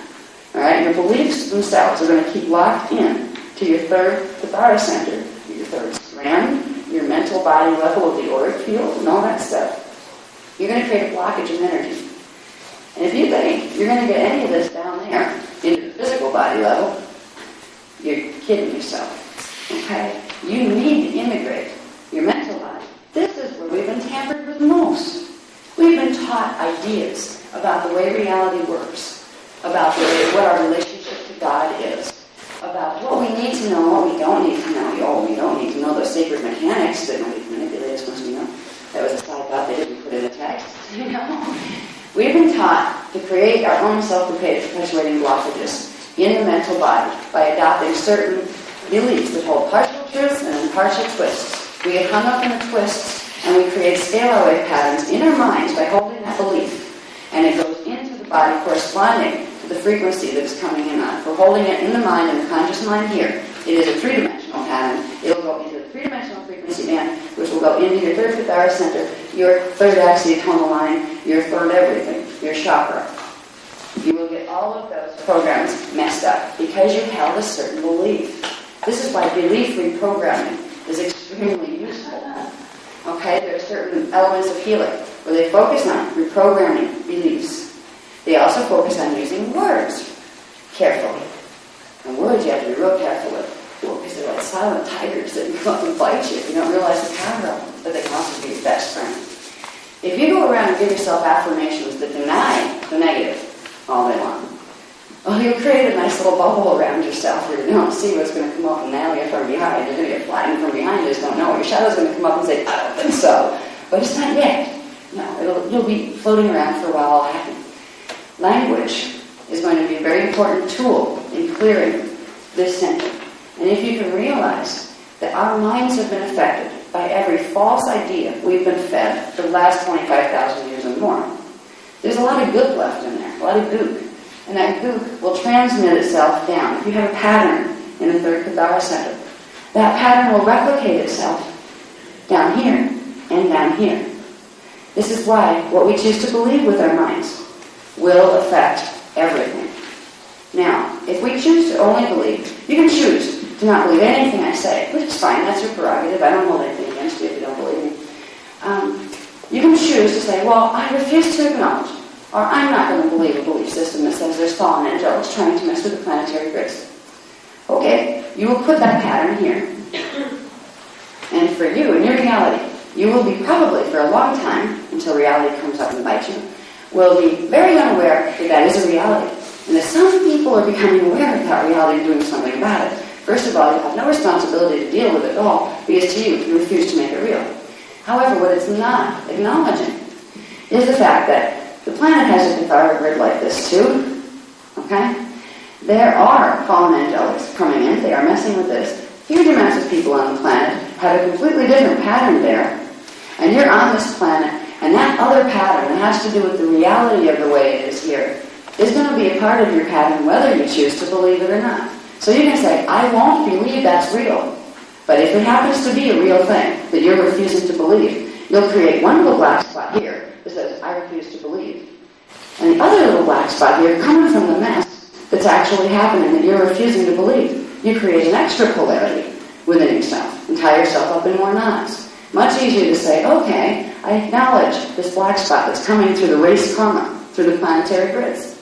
All right? Your beliefs themselves are going to keep locked in to your third Kathara center, your third strand, your mental body level of the auric field, and all that stuff. You're going to create a blockage of energy. And if you think you're going to get any of this down there into the physical body level, you're kidding yourself. Okay? You need to integrate your mental body. This is where we've been tampered with most. We've been taught ideas about the way reality works, about what our relationship to God is, about what we need to know and what we don't need to know. Oh, we don't need to know those sacred mechanics that manipulate us once we know. That was a side thought they didn't put in the text. You know? We've been taught to create our own self-perpetuating blockages in the mental body by adopting certain beliefs that hold partial truths and partial twists. We get hung up in the twists and we create scalar wave patterns in our minds by holding that belief. And it goes into the body corresponding to the frequency that is coming in on. If we're holding it in the mind, in the conscious mind here, it is a three-dimensional pattern. It'll go into the three-dimensional frequency band, which will go into your third Kathara center, your third axiotonal line, your third everything, your chakra. You will get all of those programs messed up because you held a certain belief. This is why belief reprogramming is extremely useful. Okay, there are certain elements of healing where they focus on reprogramming beliefs. They also focus on using words carefully. And words you have to be real careful with. Because they're like silent tigers that can come up and bite you if you don't realize the power of them. But they can also be your best friend. If you go around and give yourself affirmations that deny the negative all day long, well, you'll create a nice little bubble around yourself where you don't see what's going to come up and nail you from behind. You're going to get flattened from behind. You just don't know. Your shadow's going to come up and say, I don't think so. But it's not yet. No, you'll be floating around for a while. It'll happen. Language is going to be a very important tool in clearing this center. And if you can realize that our minds have been affected by every false idea we've been fed for the last 25,000 years or more, there's a lot of gook left in there, a lot of gook. And that gook will transmit itself down. If you have a pattern in the third Kathara center, that pattern will replicate itself down here and down here. This is why what we choose to believe with our minds will affect everything. Now, if we choose to only believe, you can choose to not believe anything I say, which is fine, that's your prerogative. I don't hold anything against you if you don't believe me. You can choose to say, well, I refuse to acknowledge, or I'm not going to believe a belief system that says there's fallen angels trying to mess with the planetary grids. Okay, you will put that pattern here. And for you, in your reality, you will be probably for a long time, until reality comes up and bites you, will be very unaware that that is a reality. And that some people are becoming aware of that reality and doing something about it. First of all, you have no responsibility to deal with it at all, because to you refuse to make it real. However, what it's not acknowledging is the fact that the planet has a Kathara grid like this too. Okay? There are fallen angelics coming in. They are messing with this. Huge amounts of people on the planet have a completely different pattern there. And you're on this planet, and that other pattern that has to do with the reality of the way it is here is going to be a part of your pattern whether you choose to believe it or not. So you can say, I won't believe that's real. But if it happens to be a real thing that you're refusing to believe, you'll create one little black spot here that says, I refuse to believe. And the other little black spot here, coming from the mess that's actually happening that you're refusing to believe, you create an extra polarity within yourself and tie yourself up in more knots. Much easier to say, okay, I acknowledge this black spot that's coming through the race karma, through the planetary grids.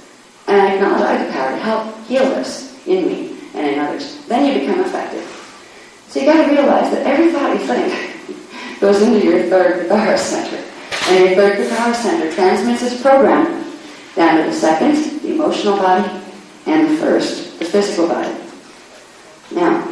And I acknowledge I have the power to help heal this in me and in others. Then you become effective. So you got to realize that every thought you think goes into your third Kathara center. And your third Kathara center transmits its program down to the second, the emotional body, and the first, the physical body. Now,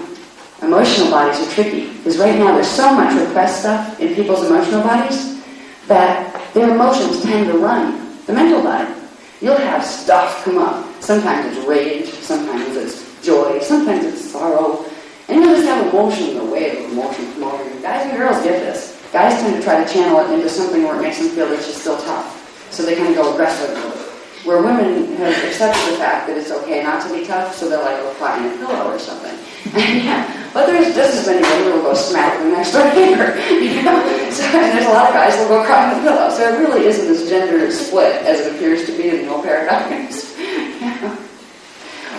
emotional bodies are tricky, because right now there's so much repressed stuff in people's emotional bodies that their emotions tend to run the mental body. You'll have stuff come up. Sometimes it's rage, sometimes it's joy, sometimes it's sorrow. And you'll just have emotion, the wave of emotion come over you. Guys and girls get this. Guys tend to try to channel it into something where it makes them feel that it's still tough. So they kind of go aggressive with it. Where women have accepted the fact that it's okay not to be tough, so they're like, oh, flying a pillow or something. Yeah, but there's just as many women who will go smack the next door neighbor, you know? So, and there's a lot of guys who will go cry on the pillow. So it really isn't as gender split as it appears to be in the old paradigms. Yeah.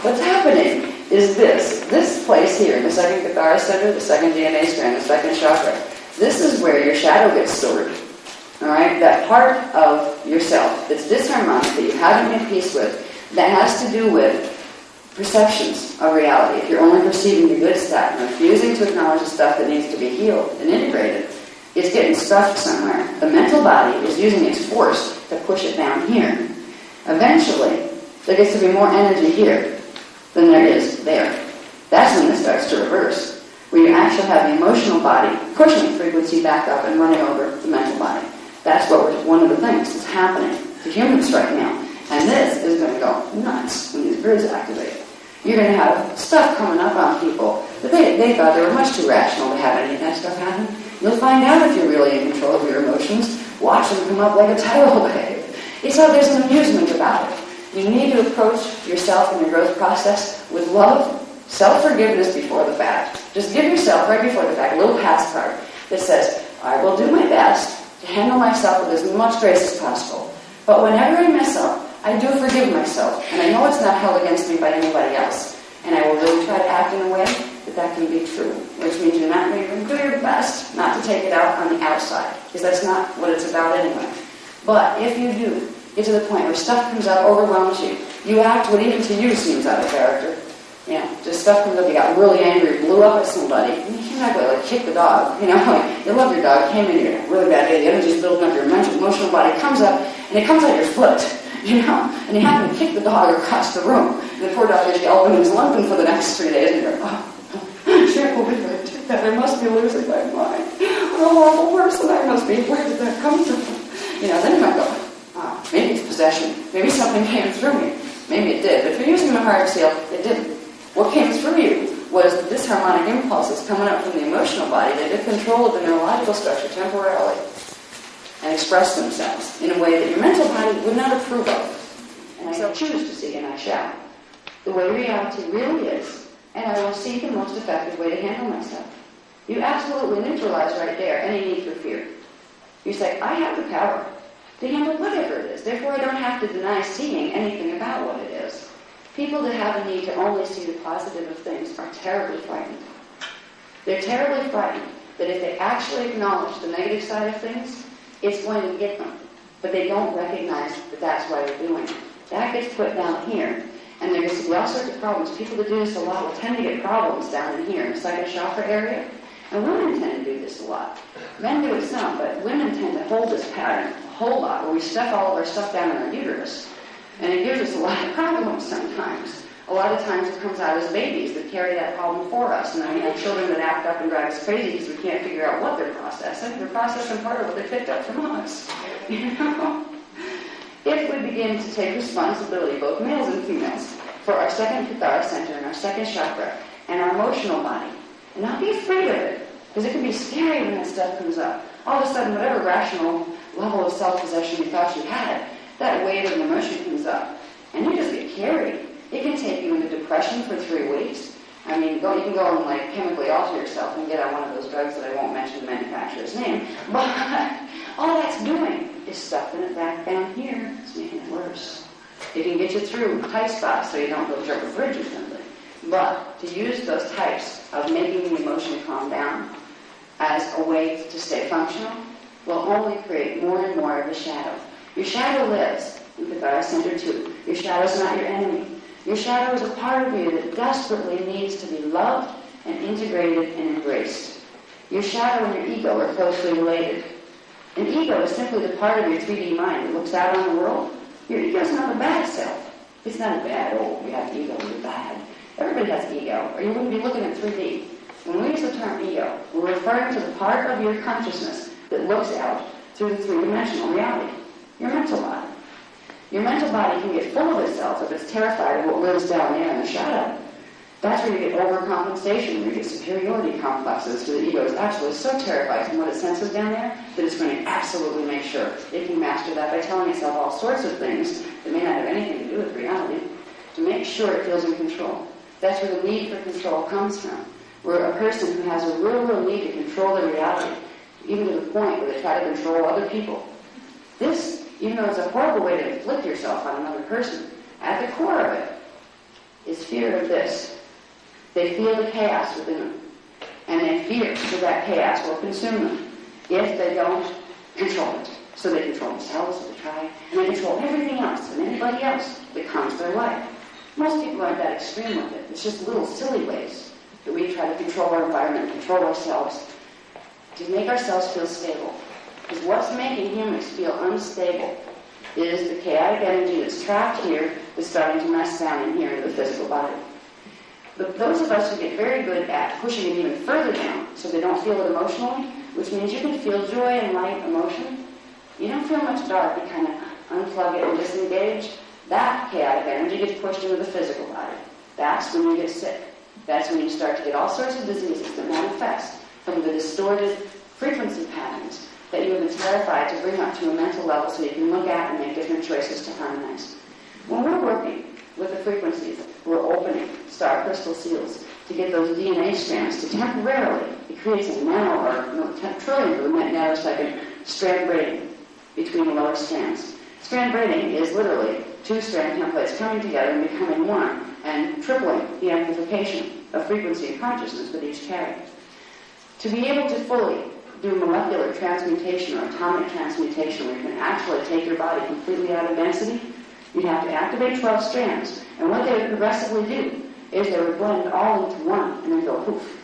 What's happening is this place here, the second Kathara center, the second DNA strand, the second chakra, this is where your shadow gets stored. All right, that part of yourself that's disharmonic, that you haven't made peace with, that has to do with perceptions of reality. If you're only perceiving the good stuff and refusing to acknowledge the stuff that needs to be healed and integrated, it's getting stuffed somewhere. The mental body is using its force to push it down here. Eventually, there gets to be more energy here than there is there. That's when this starts to reverse, where you actually have the emotional body pushing frequency back up and running over the mental body. That's one of the things that's happening to humans right now. And this is going to go nuts when these grids activate. You're going to have stuff coming up on people that they thought they were much too rational to have any of that stuff happen. You'll find out if you're really in control of your emotions. Watch them come up like a tidal wave. It's how there's an amusement about it. You need to approach yourself and your growth process with love, self-forgiveness before the fact. Just give yourself, right before the fact, a little pass card that says, I will do my best to handle myself with as much grace as possible. But whenever I mess up, I do forgive myself. And I know it's not held against me by anybody else. And I will really try to act in a way that can be true. Which means you're not going to do your best not to take it out on the outside. Because that's not what it's about anyway. But if you do get to the point where stuff comes up, overwhelms you, you act what even to you seems out of character. You know, just stuff comes up, you got really angry, blew up at somebody, and you can't go like kick the dog, you know, like, you love your dog, came in here, really bad day, the energy's building up, your emotional body comes up, and it comes at your foot, you know, and you happen to kick the dog across the room, and the poor dog is yelping and is limping for the next 3 days, and you're like, oh, shit, what did I do that? I must be losing my mind. What a horrible person I must be. Where did that come from? You know, then you might go, oh, maybe it's possession, maybe something came through me, maybe it did, but if you're using the hard seal, it didn't. What came through you was the disharmonic impulses coming up from the emotional body that took control of the neurological structure temporarily and expressed themselves in a way that your mental body would not approve of. And I shall choose to see, and I shall. The way reality really is, and I will seek the most effective way to handle myself. You absolutely neutralize right there any need for fear. You say, I have the power to handle whatever it is. Therefore, I don't have to deny seeing anything about what it is. People that have a need to only see the positive of things are terribly frightened. They're terribly frightened that if they actually acknowledge the negative side of things, it's going to get them. But they don't recognize that that's why they're doing it. That gets put down here. And there gets to be all sorts of problems. People that do this a lot will tend to get problems down in here, in the second chakra area. And women tend to do this a lot. Men do it some, but women tend to hold this pattern a whole lot, where we stuff all of our stuff down in our uterus. And it gives us a lot of problems sometimes. A lot of times it comes out as babies that carry that problem for us. And then we have children that act up and drive us crazy because we can't figure out what they're processing. They're processing part of what they picked up from us. You know? If we begin to take responsibility, both males and females, for our second Kathara center and our second chakra and our emotional body, and not be afraid of it, because it can be scary when that stuff comes up. All of a sudden, whatever rational level of self-possession you thought you had, that wave of emotion comes up, and you just get carried. It can take you into depression for 3 weeks. I mean, you can go and like chemically alter yourself and get on one of those drugs that I won't mention the manufacturer's name. But all that's doing is stuffing it back down here. It's making it worse. It can get you through tight spots so you don't go jump a bridge or something. But to use those types of making the emotion calm down as a way to stay functional will only create more and more of the shadow. Your shadow lives in Kathara Center 2. Your shadow is not your enemy. Your shadow is a part of you that desperately needs to be loved and integrated and embraced. Your shadow and your ego are closely related. An ego is simply the part of your 3D mind that looks out on the world. Your ego is not a bad self. It's not a bad, oh, we have ego, we're bad. Everybody has ego, or you wouldn't be looking at 3D. When we use the term ego, we're referring to the part of your consciousness that looks out through the three-dimensional reality, your mental body. Your mental body can get full of itself if it's terrified of what lives down there in the shadow. That's where you get overcompensation, where you get superiority complexes, so the ego is actually so terrified from what it senses down there that it's going to absolutely make sure it can master that by telling itself all sorts of things that may not have anything to do with reality, to make sure it feels in control. That's where the need for control comes from. Where a person who has a real need to control their reality, even to the point where they try to control other people. This, even though it's a horrible way to inflict yourself on another person, at the core of it is fear of this. They feel the chaos within them, and they fear that that chaos will consume them if they don't control it. So they control themselves, so they try, and they control everything else and anybody else that comes their way. Most people aren't that extreme with it. It's just little silly ways that we try to control our environment, control ourselves, to make ourselves feel stable. Because what's making humans feel unstable is the chaotic energy that's trapped here that's starting to mess down in here in the physical body. But those of us who get very good at pushing it even further down so they don't feel it emotionally, which means you can feel joy and light emotion, you don't feel much dark, you kind of unplug it and disengage. That chaotic energy gets pushed into the physical body. That's when you get sick. That's when you start to get all sorts of diseases that manifest from the distorted frequency patterns that you have been terrified to bring up to a mental level so you can look at and make different choices to harmonize. When we're working with the frequencies, we're opening star crystal seals to get those DNA strands to temporarily, it creates a nano or trillionth of a nanosecond strand braiding between the lower strands. Strand braiding is literally two strand templates coming together and becoming one and tripling the amplification of frequency and consciousness that each carry. To be able to fully do molecular transmutation or atomic transmutation where you can actually take your body completely out of density, you'd have to activate 12 strands. And what they would progressively do is they would blend all into one and then go poof.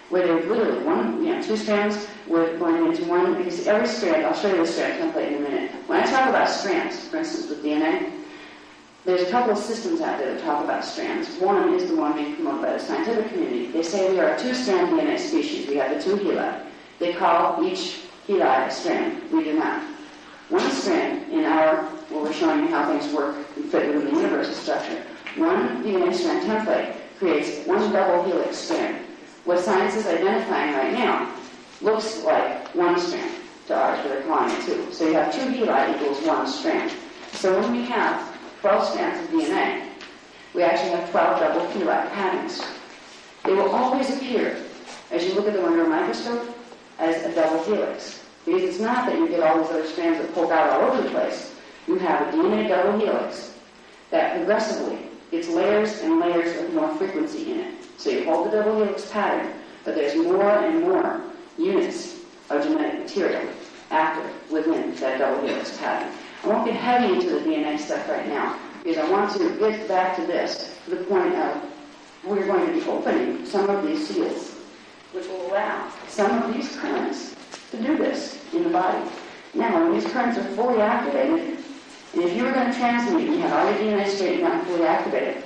Where they would literally, two strands would blend into one, because every strand, I'll show you the strand template in a minute. When I talk about strands, for instance with DNA, there's a couple of systems out there that talk about strands. One is the one being promoted by the scientific community. They say we are a two-strand DNA species. We have the two heli. They call each heli a strand. We do not. One strand in where we're showing you how things work and fit within the universal structure, one DNA strand template creates one double helix strand. What science is identifying right now looks like one strand to ours, but they're calling it two. So you have two heli equals one strand. So when we have 12 strands of DNA, we actually have 12 double heli patterns. They will always appear, as you look at them under a microscope, as a double helix. Because it's not that you get all these other strands that poke out all over the place. You have a DNA double helix that progressively gets layers and layers of more frequency in it. So you hold the double helix pattern, but there's more and more units of genetic material active within that double helix pattern. I won't get heavy into the DNA stuff right now, because I want to get back to this, to the point of we're going to be opening some of these seals, which will allow some of these currents to do this in the body. Now, when these currents are fully activated, and if you were going to transmute and you had all your DNA straightened out and fully activated,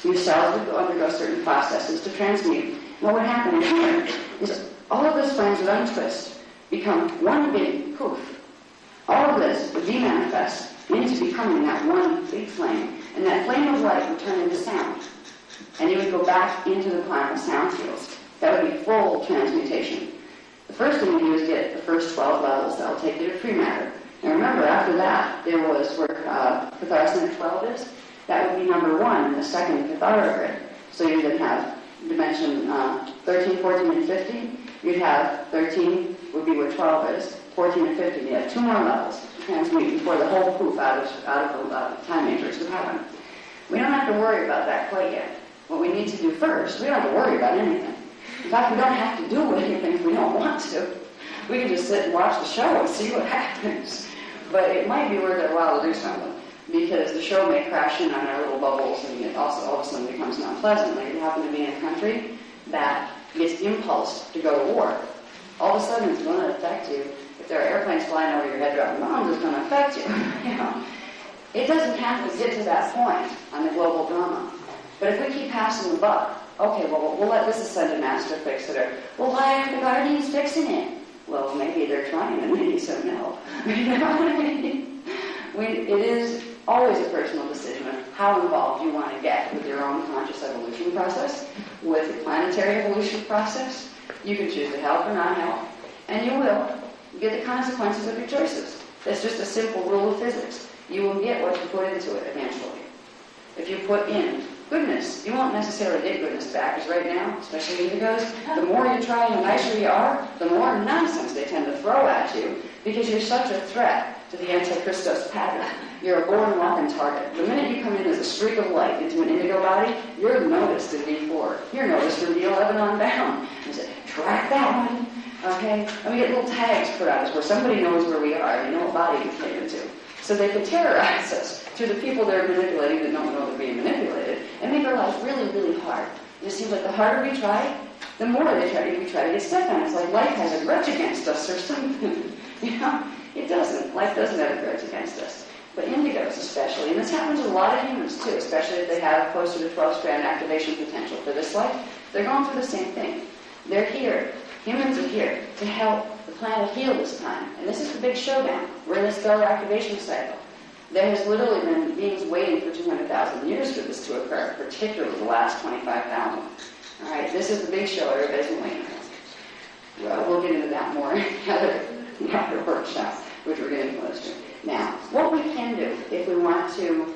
your cells would undergo certain processes to transmute. And what would happen here is all of those flames would untwist, become one big poof. All of this would demanifest into becoming that one big flame. And that flame of light would turn into sound. And you would go back into the primal sound fields. That would be full transmutation. The first thing you do is get the first 12 levels that will take you to free matter. And remember, after that, there was where Kathara Center 12 is. That would be number 1 in the second Kathara grid. So you would have dimension 13, 14, and 15. You'd have 13 would be where 12 is, 14 and 15. You have 2 more levels to transmute before the whole poof out of the time matrix would happen. We don't have to worry about that quite yet. What we need to do first, we don't have to worry about anything. In fact, we don't have to do anything if we don't want to. We can just sit and watch the show and see what happens. But it might be worth our while to do something. because the show may crash in on our little bubbles and it also all of a sudden becomes not pleasant. Like if you happen to be in a country that gets impulsed to go to war, all of a sudden it's going to affect you. If there are airplanes flying over your head dropping bombs, it's going to affect you. You know? It doesn't have to get to that point on the global drama. But if we keep passing the buck, okay, well, we'll let this ascended master fix it, or, well, why aren't the guardians fixing it? Well, maybe they're trying and we need some help. You know what I mean? It is always a personal decision of how involved you want to get with your own conscious evolution process, with the planetary evolution process. You can choose to help or not help, and you will get the consequences of your choices. That's just a simple rule of physics. You will get what you put into it eventually. If you put in goodness, you won't necessarily get goodness back, because right now, especially indigos, the more you try and the nicer you are, the more nonsense they tend to throw at you, because you're such a threat to the Antichristos pattern. You're a born walking target. The minute you come in as a streak of light into an indigo body, you're noticed in V4. You're noticed in V11 on down. You say, track that one. Okay? And we get little tags put on us where somebody knows where we are and you know what body we came into. So they can terrorize us through the people they're manipulating that don't know they're being manipulated and make our lives really, really hard. It seems like the harder we try, the more we try to get stuck on. It's like life has a grudge against us or something. You know? It doesn't. Life doesn't have a grudge against us. But indigos especially, and this happens to a lot of humans too, especially if they have closer to 12-strand activation potential for this life, they're going through the same thing. They're here. Humans are here to help the planet heal this time. And this is the big showdown. We're in a stellar activation cycle. There has literally been beings waiting for 200,000 years for this to occur, particularly the last 25,000. All right, this is the big show everybody's been waiting for. Well, we'll get into that more in another workshop, which we're getting close to. Now, what we can do if we want to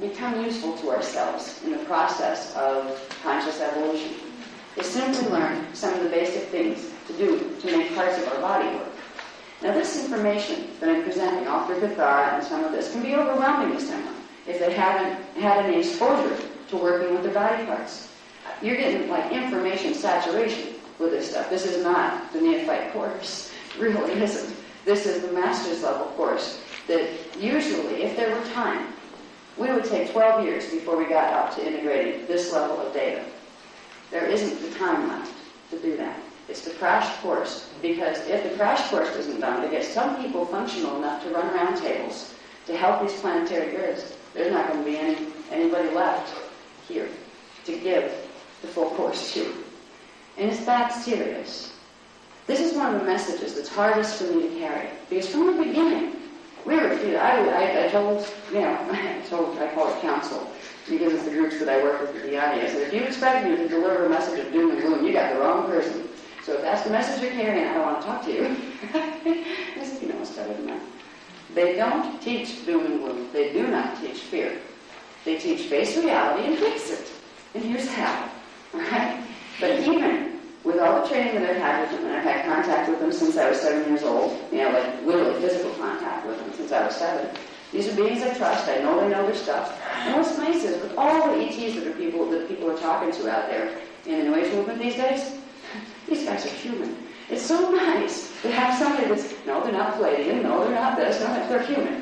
become useful to ourselves in the process of conscious evolution is simply learn some of the basic things to do to make parts of our body work. Now, this information that I'm presenting all through Kathara and some of this can be overwhelming to someone if they haven't had any exposure to working with their body parts. You're getting like information saturation with this stuff. This is not the neophyte course. It really isn't. This is the master's level course that usually, if there were time, we would take 12 years before we got up to integrating this level of data. There isn't the time left to do that. It's the crash course, because if the crash course isn't done to get some people functional enough to run round tables to help these planetary grids, there's not going to be anybody left here to give the full course to. And it's that serious. This is one of the messages that's hardest for me to carry, because from the beginning, we were, I told, I call it counsel, because it's the groups that I work with at the IE. I said, if you expect me to deliver a message of doom and gloom, you got the wrong person. So if that's the message you're carrying, I don't want to talk to you. I said, you know what's better than that. They don't teach doom and gloom. They do not teach fear. They teach face reality and fix it. And here's how. All right? But even with all the training that I've had with them, and I've had contact with them since I was 7 years old, like literally physical contact with them since I was 7. These are beings I trust. I know they know their stuff. And what's nice is with all the ETs that people are talking to out there in the New Age movement these days, these guys are human. It's so nice to have somebody that's, no, they're not Palladian, no, they're not this, no, they're human.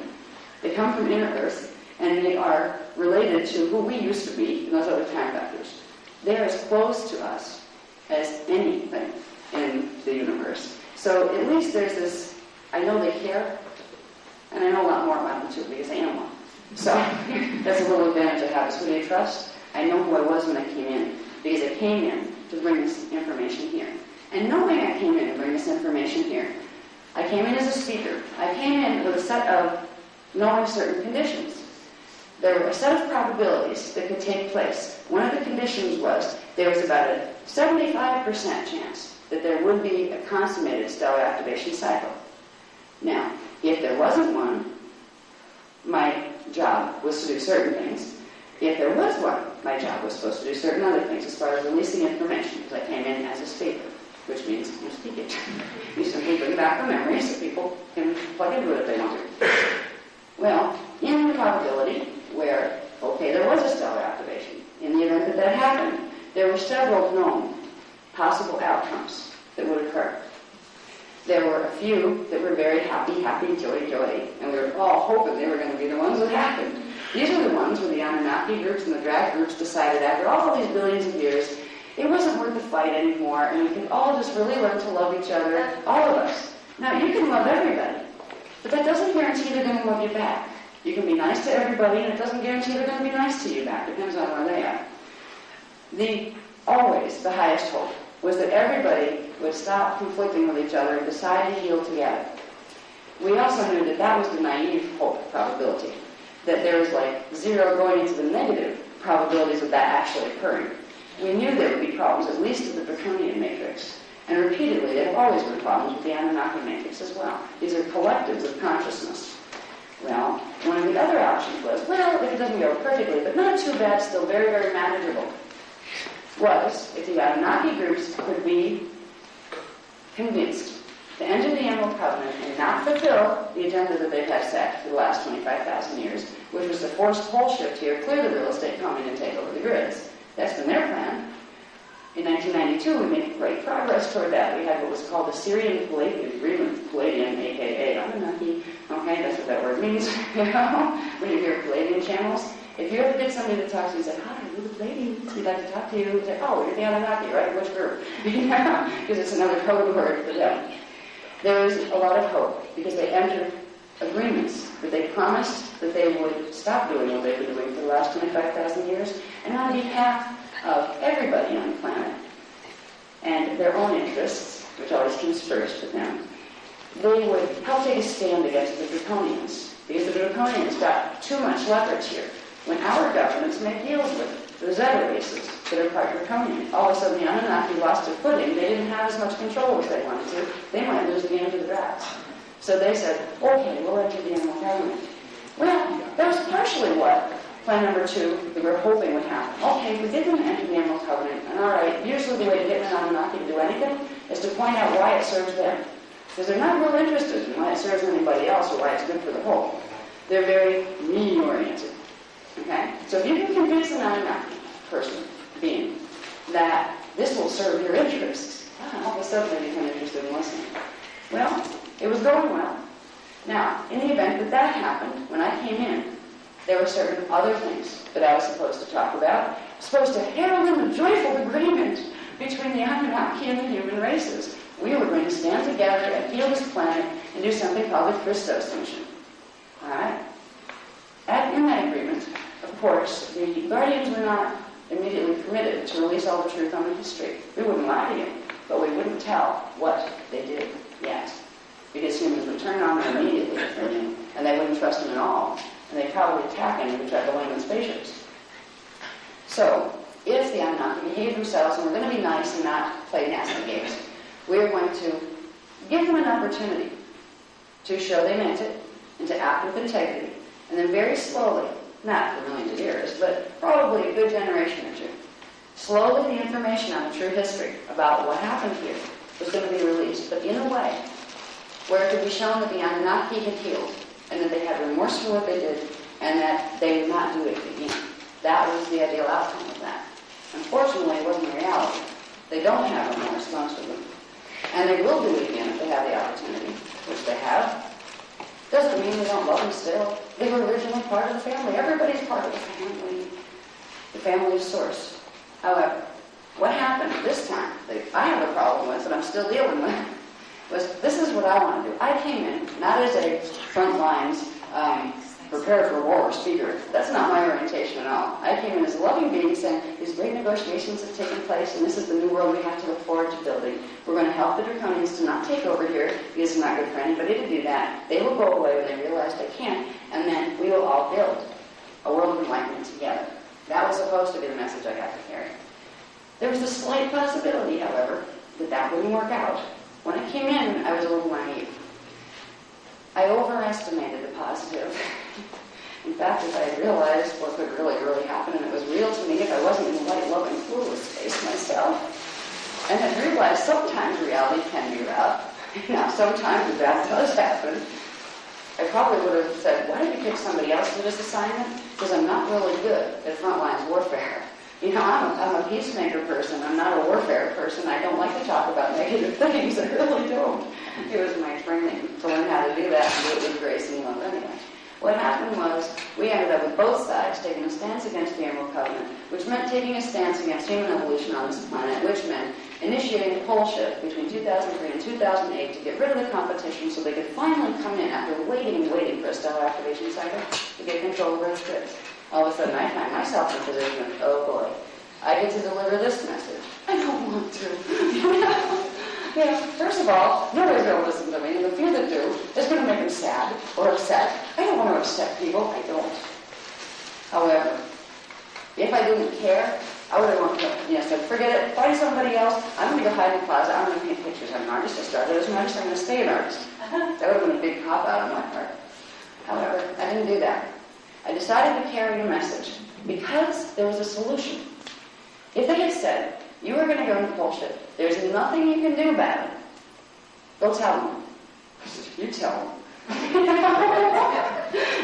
They come from inner Earth, and they are related to who we used to be in those other time vectors. They're as close to us as anything in the universe. So at least there's this, I know they care, and I know a lot more about them too, because I am one. So that's a little advantage I have, is who they trust. I know who I was when I came in, because I came in to bring this information here. And knowing I came in to bring this information here, I came in as a speaker. I came in with a set of knowing certain conditions. There were a set of probabilities that could take place. One of the conditions was there was about a 75% chance that there would be a consummated stellar activation cycle. Now, if there wasn't one, my job was to do certain things. If there was one, my job was supposed to do certain other things as far as releasing information, because I came in as a speaker, which means you speak it. You simply bring back the memories so people can plug into it if they want to. Well, in the probability where, okay, there was a stellar activation, in the event that that happened, there were several known possible outcomes that would occur. There were a few that were very happy, happy, joy, joy. And we were all hoping they were going to be the ones that happened. These are the ones where the Anunnaki groups and the drag groups decided after all these billions of years, it wasn't worth the fight anymore, and we could all just really learn to love each other, all of us. Now, you can love everybody, but that doesn't guarantee they're going to love you back. You can be nice to everybody, and it doesn't guarantee they're going to be nice to you back. Depends on where they are. Always, the highest hope was that everybody would stop conflicting with each other and decide to heal together. We also knew that that was the naive hope probability, that there was like zero going into the negative probabilities of that actually occurring. We knew there would be problems, at least with the draconian matrix. And repeatedly, there have always been problems with the Anunnaki matrix as well. These are collectives of consciousness. Well, one of the other options was, well, if it doesn't go perfectly, but not too bad, still very, very manageable, was if the Anunnaki groups could be convinced to enter the Emerald Covenant and not fulfill the agenda that they've had set for the last 25,000 years, which was to force pole shift here, clear the real estate, come in and take over the grids. That's been their plan. In 1992, we made great progress toward that. We had what was called the Syrian-Palladian Agreement, Palladian, a.k.a. Anunnaki. Okay, that's what that word means. When you hear Palladian channels, if you ever get somebody to talk to you and say, hi, we're the Palladians, we'd like to talk to you, you say, oh, you're the Anunnaki, right? Which group? Because it's another code word for them. There is a lot of hope because they entered agreements that they promised that they would stop doing what they've been doing for the last 25,000 years, and on behalf of everybody on the planet and their own interests, which always comes first with them, they would help take a stand against the draconians, because the draconians got too much leverage here. When our governments make deals with the Zeta races that are part draconian, all of a sudden the Anunnaki lost their footing. They didn't have as much control as they wanted to. They might lose the game to the dragons. So they said, okay, we'll enter the Animal Covenant. Well, that was partially what plan number 2 we were hoping would happen. Okay, if we did enter the Animal Covenant, and all right, usually the way to get an Anunnaki to do anything is to point out why it serves them. Because they're not real interested in why it serves anybody else or why it's good for the whole. They're very me-oriented. Okay? So if you can convince an Anunnaki person, being, that this will serve your interests, all of a sudden they become interested in listening. Well, it was going well. Now, in the event that that happened, when I came in, there were certain other things that I was supposed to talk about, supposed to herald in the joyful agreement between the Anunnaki and the human races. We were going to stand together and heal this planet and do something called the Christos mission. All right? In that agreement, of course, the Guardians were not immediately permitted to release all the truth on the history. We wouldn't lie to you, but we wouldn't tell what they did yet. Because humans would turn on them immediately if they knew, and they wouldn't trust them at all. And they'd probably attack anyone who tried to land in spaceships. So, if the Anunnaki behave themselves and we're going to be nice and not play nasty games, we're going to give them an opportunity to show they meant it and to act with integrity. And then very slowly, not for millions of years, but probably a good generation or two, slowly the information on the true history about what happened here was going to be released, but in a way where it could be shown that the Anunnaki had healed and that they had remorse for what they did and that they would not do it again. That was the ideal outcome of that. Unfortunately, it wasn't reality. They don't have remorse, most of them. And they will do it again if they have the opportunity, which they have. Doesn't mean they don't love them still. They were originally part of the family. Everybody's part of the family of Source. However, what happened this time, that I have a problem with, that I'm still dealing with, was this is what I want to do. I came in not as a front lines, prepare for war speaker. That's not my orientation at all. I came in as a loving being saying, these great negotiations have taken place and this is the new world we have to look forward to building. We're going to help the Draconians to not take over here because it's not good for anybody to do that. They will go away when they realize they can't, and then we will all build a world of enlightenment together. That was supposed to be the message I got to carry. There was a slight possibility, however, that that wouldn't work out. When I came in, I was a little naive. I overestimated the positive. In fact, if I had realized what could really, really happen, and it was real to me if I wasn't in the light, loving, fluid space myself, and had realized sometimes reality can be rough. Now, sometimes that does happen. I probably would have said, why did you pick somebody else for this assignment? Because I'm not really good at frontlines warfare. You know, I'm a peacemaker person. I'm not a warfare person. I don't like to talk about negative things. I really don't. It was my training to learn how to do that and do it with grace and love anyway. What happened was, we ended up with both sides taking a stance against the Emerald Covenant, which meant taking a stance against human evolution on this planet, which meant initiating a pole shift between 2003 and 2008 to get rid of the competition so they could finally come in after waiting and waiting for a stellar activation cycle to get control over its grids. All of a sudden, I find myself in a position of, oh boy, I get to deliver this message. I don't want to. First of all, nobody's going to listen to me, and the few that do is going to make them sad or upset. I don't want to upset people. I don't. However, if I didn't care, I would have wanted to, said, forget it, find somebody else. I'm going to go hide in the closet. I'm going to paint pictures. I'm an artist. I started as an artist. I'm going to stay an artist. That would have been a big cop-out on my part. However, I didn't do that. I decided to carry a message because there was a solution. If they had said, you are going to go into bullshit, there's nothing you can do about it, go tell them. You tell them.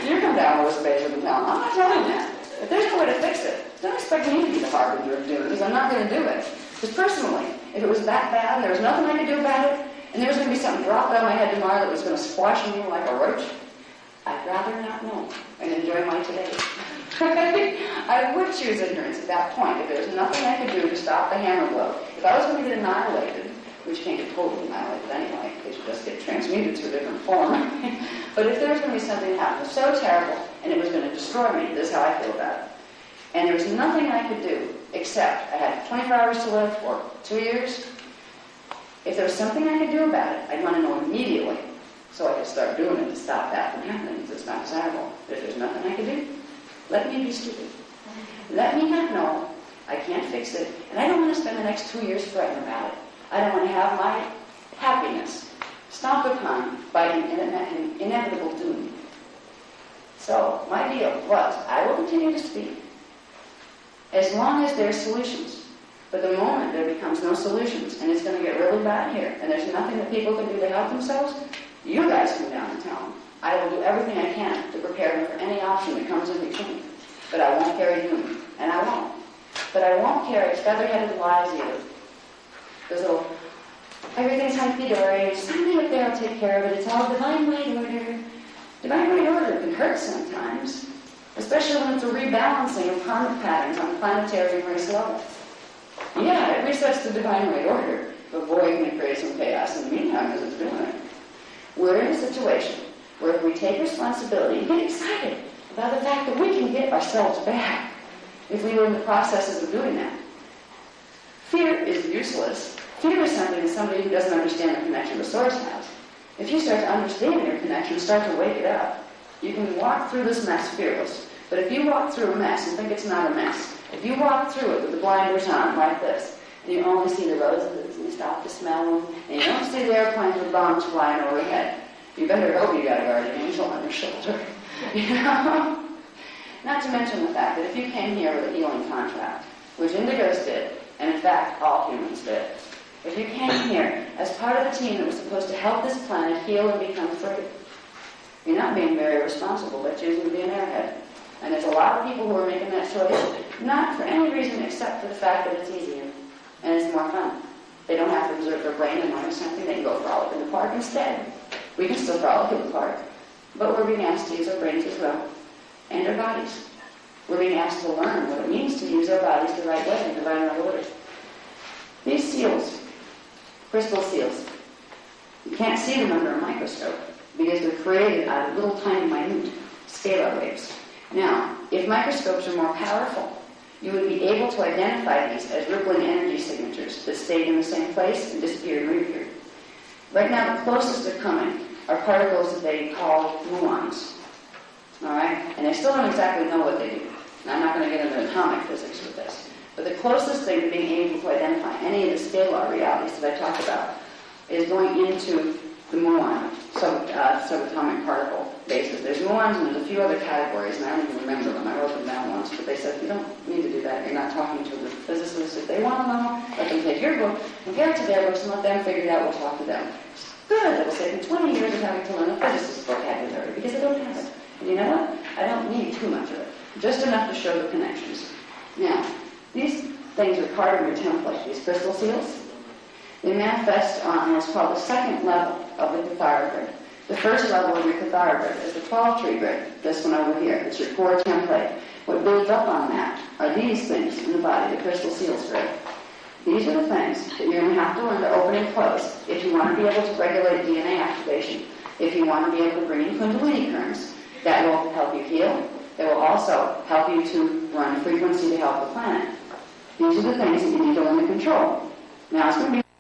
You come down with a space and tell them, I'm not telling you. If there's no way to fix it, don't expect me to be the harbinger of doom, because I'm not going to do it. Because personally, if it was that bad and there was nothing I could do about it, and there was going to be something dropped out of my head tomorrow that was going to squash me like a roach, I'd rather not know and enjoy my today. I would choose ignorance at that point if there was nothing I could do to stop the hammer blow. If I was going to get annihilated, which can't get totally annihilated anyway, it should just get transmuted to a different form. But if there was going to be something that happened so terrible and it was going to destroy me, this is how I feel about it. And there was nothing I could do except I had 24 hours to live for 2 years. If there was something I could do about it, I'd want to know immediately so I could start doing it to stop that from happening because it's not desirable. But if there's nothing I could do, let me be stupid. Let me not know. I can't fix it. And I don't want to spend the next 2 years fretting about it. I don't want to have my happiness stomped upon by an inevitable doom. So my deal was, I will continue to speak as long as there are solutions. But the moment there becomes no solutions, and it's going to get really bad here, and there's nothing that people can do to help themselves, you guys come down and tell them. I will do everything I can to prepare them for any option that comes in between. But I won't carry doom, and I won't. But I won't carry feather-headed lies either. Those little, everything's hunky-dory, somebody up there will take care of it, it's all divine right order. Divine right order can hurt sometimes, especially when it's a rebalancing of karmic patterns on a planetary race level. Yeah, it resets the divine right order, but boy, can it create some chaos in the meantime as it's doing it. We're in a situation where if we take responsibility and get excited about the fact that we can get ourselves back, if we were in the processes of doing that. Fear is useless. Fear is something that somebody who doesn't understand the connection to Source has. If you start to understand your connection, start to wake it up, you can walk through this mess fearless. But if you walk through a mess and think it's not a mess, if you walk through it with the blinders on like this, and you only see the roses and you stop to smell them, and you don't see the airplanes with bombs flying overhead, you better hope you got a guardian angel on your shoulder. You know? Not to mention the fact that if you came here with a healing contract, which indigos did, and in fact all humans did, if you came here as part of the team that was supposed to help this planet heal and become free, you're not being very responsible by choosing to be an airhead. And there's a lot of people who are making that choice, not for any reason except for the fact that it's easier and it's more fun. They don't have to exert their brain and learn something. They can go frolic in the park instead. We can still frolic in the park, but we're being asked to use our brains as well, and our bodies. We're being asked to learn what it means to use our bodies the right way in the right order. These seals, crystal seals, you can't see them under a microscope because they're created out of little tiny minute scalar waves. Now, if microscopes are more powerful, you would be able to identify these as rippling energy signatures that stayed in the same place and disappeared and reappeared. Right now, the closest they're coming are particles that they call muons. All right? And they still don't exactly know what they do. And I'm not going to get into atomic physics with this. But the closest thing to being able to identify any of the scalar realities that I talked about is going into the muon, subatomic particle basis. There's muons and there's a few other categories, and I don't even remember them. I wrote them down once, but they said, you don't need to do that. You're not talking to the physicists. If they want to know, let them take your book, compare it to their books, and let them figure it out. We'll talk to them. Good. It'll save me 20 years of having to learn a physicist's vocabulary, because I don't have it. And you know what? I don't need too much of it. Just enough to show the connections. Now, these things are part of your template, these crystal seals. They manifest on what's called the second level of the Kathara grid. The first level of your Kathara grid is the 12-tree grid, this one over here. It's your core template. What builds up on that are these things in the body, the crystal seals grid. These are the things that you're going to have to learn to open and close if you want to be able to regulate DNA activation, if you want to be able to bring in Kundalini currents. That will help you heal. It will also help you to run frequency to help the planet. These are the things that you need to learn to control. Now it's going to be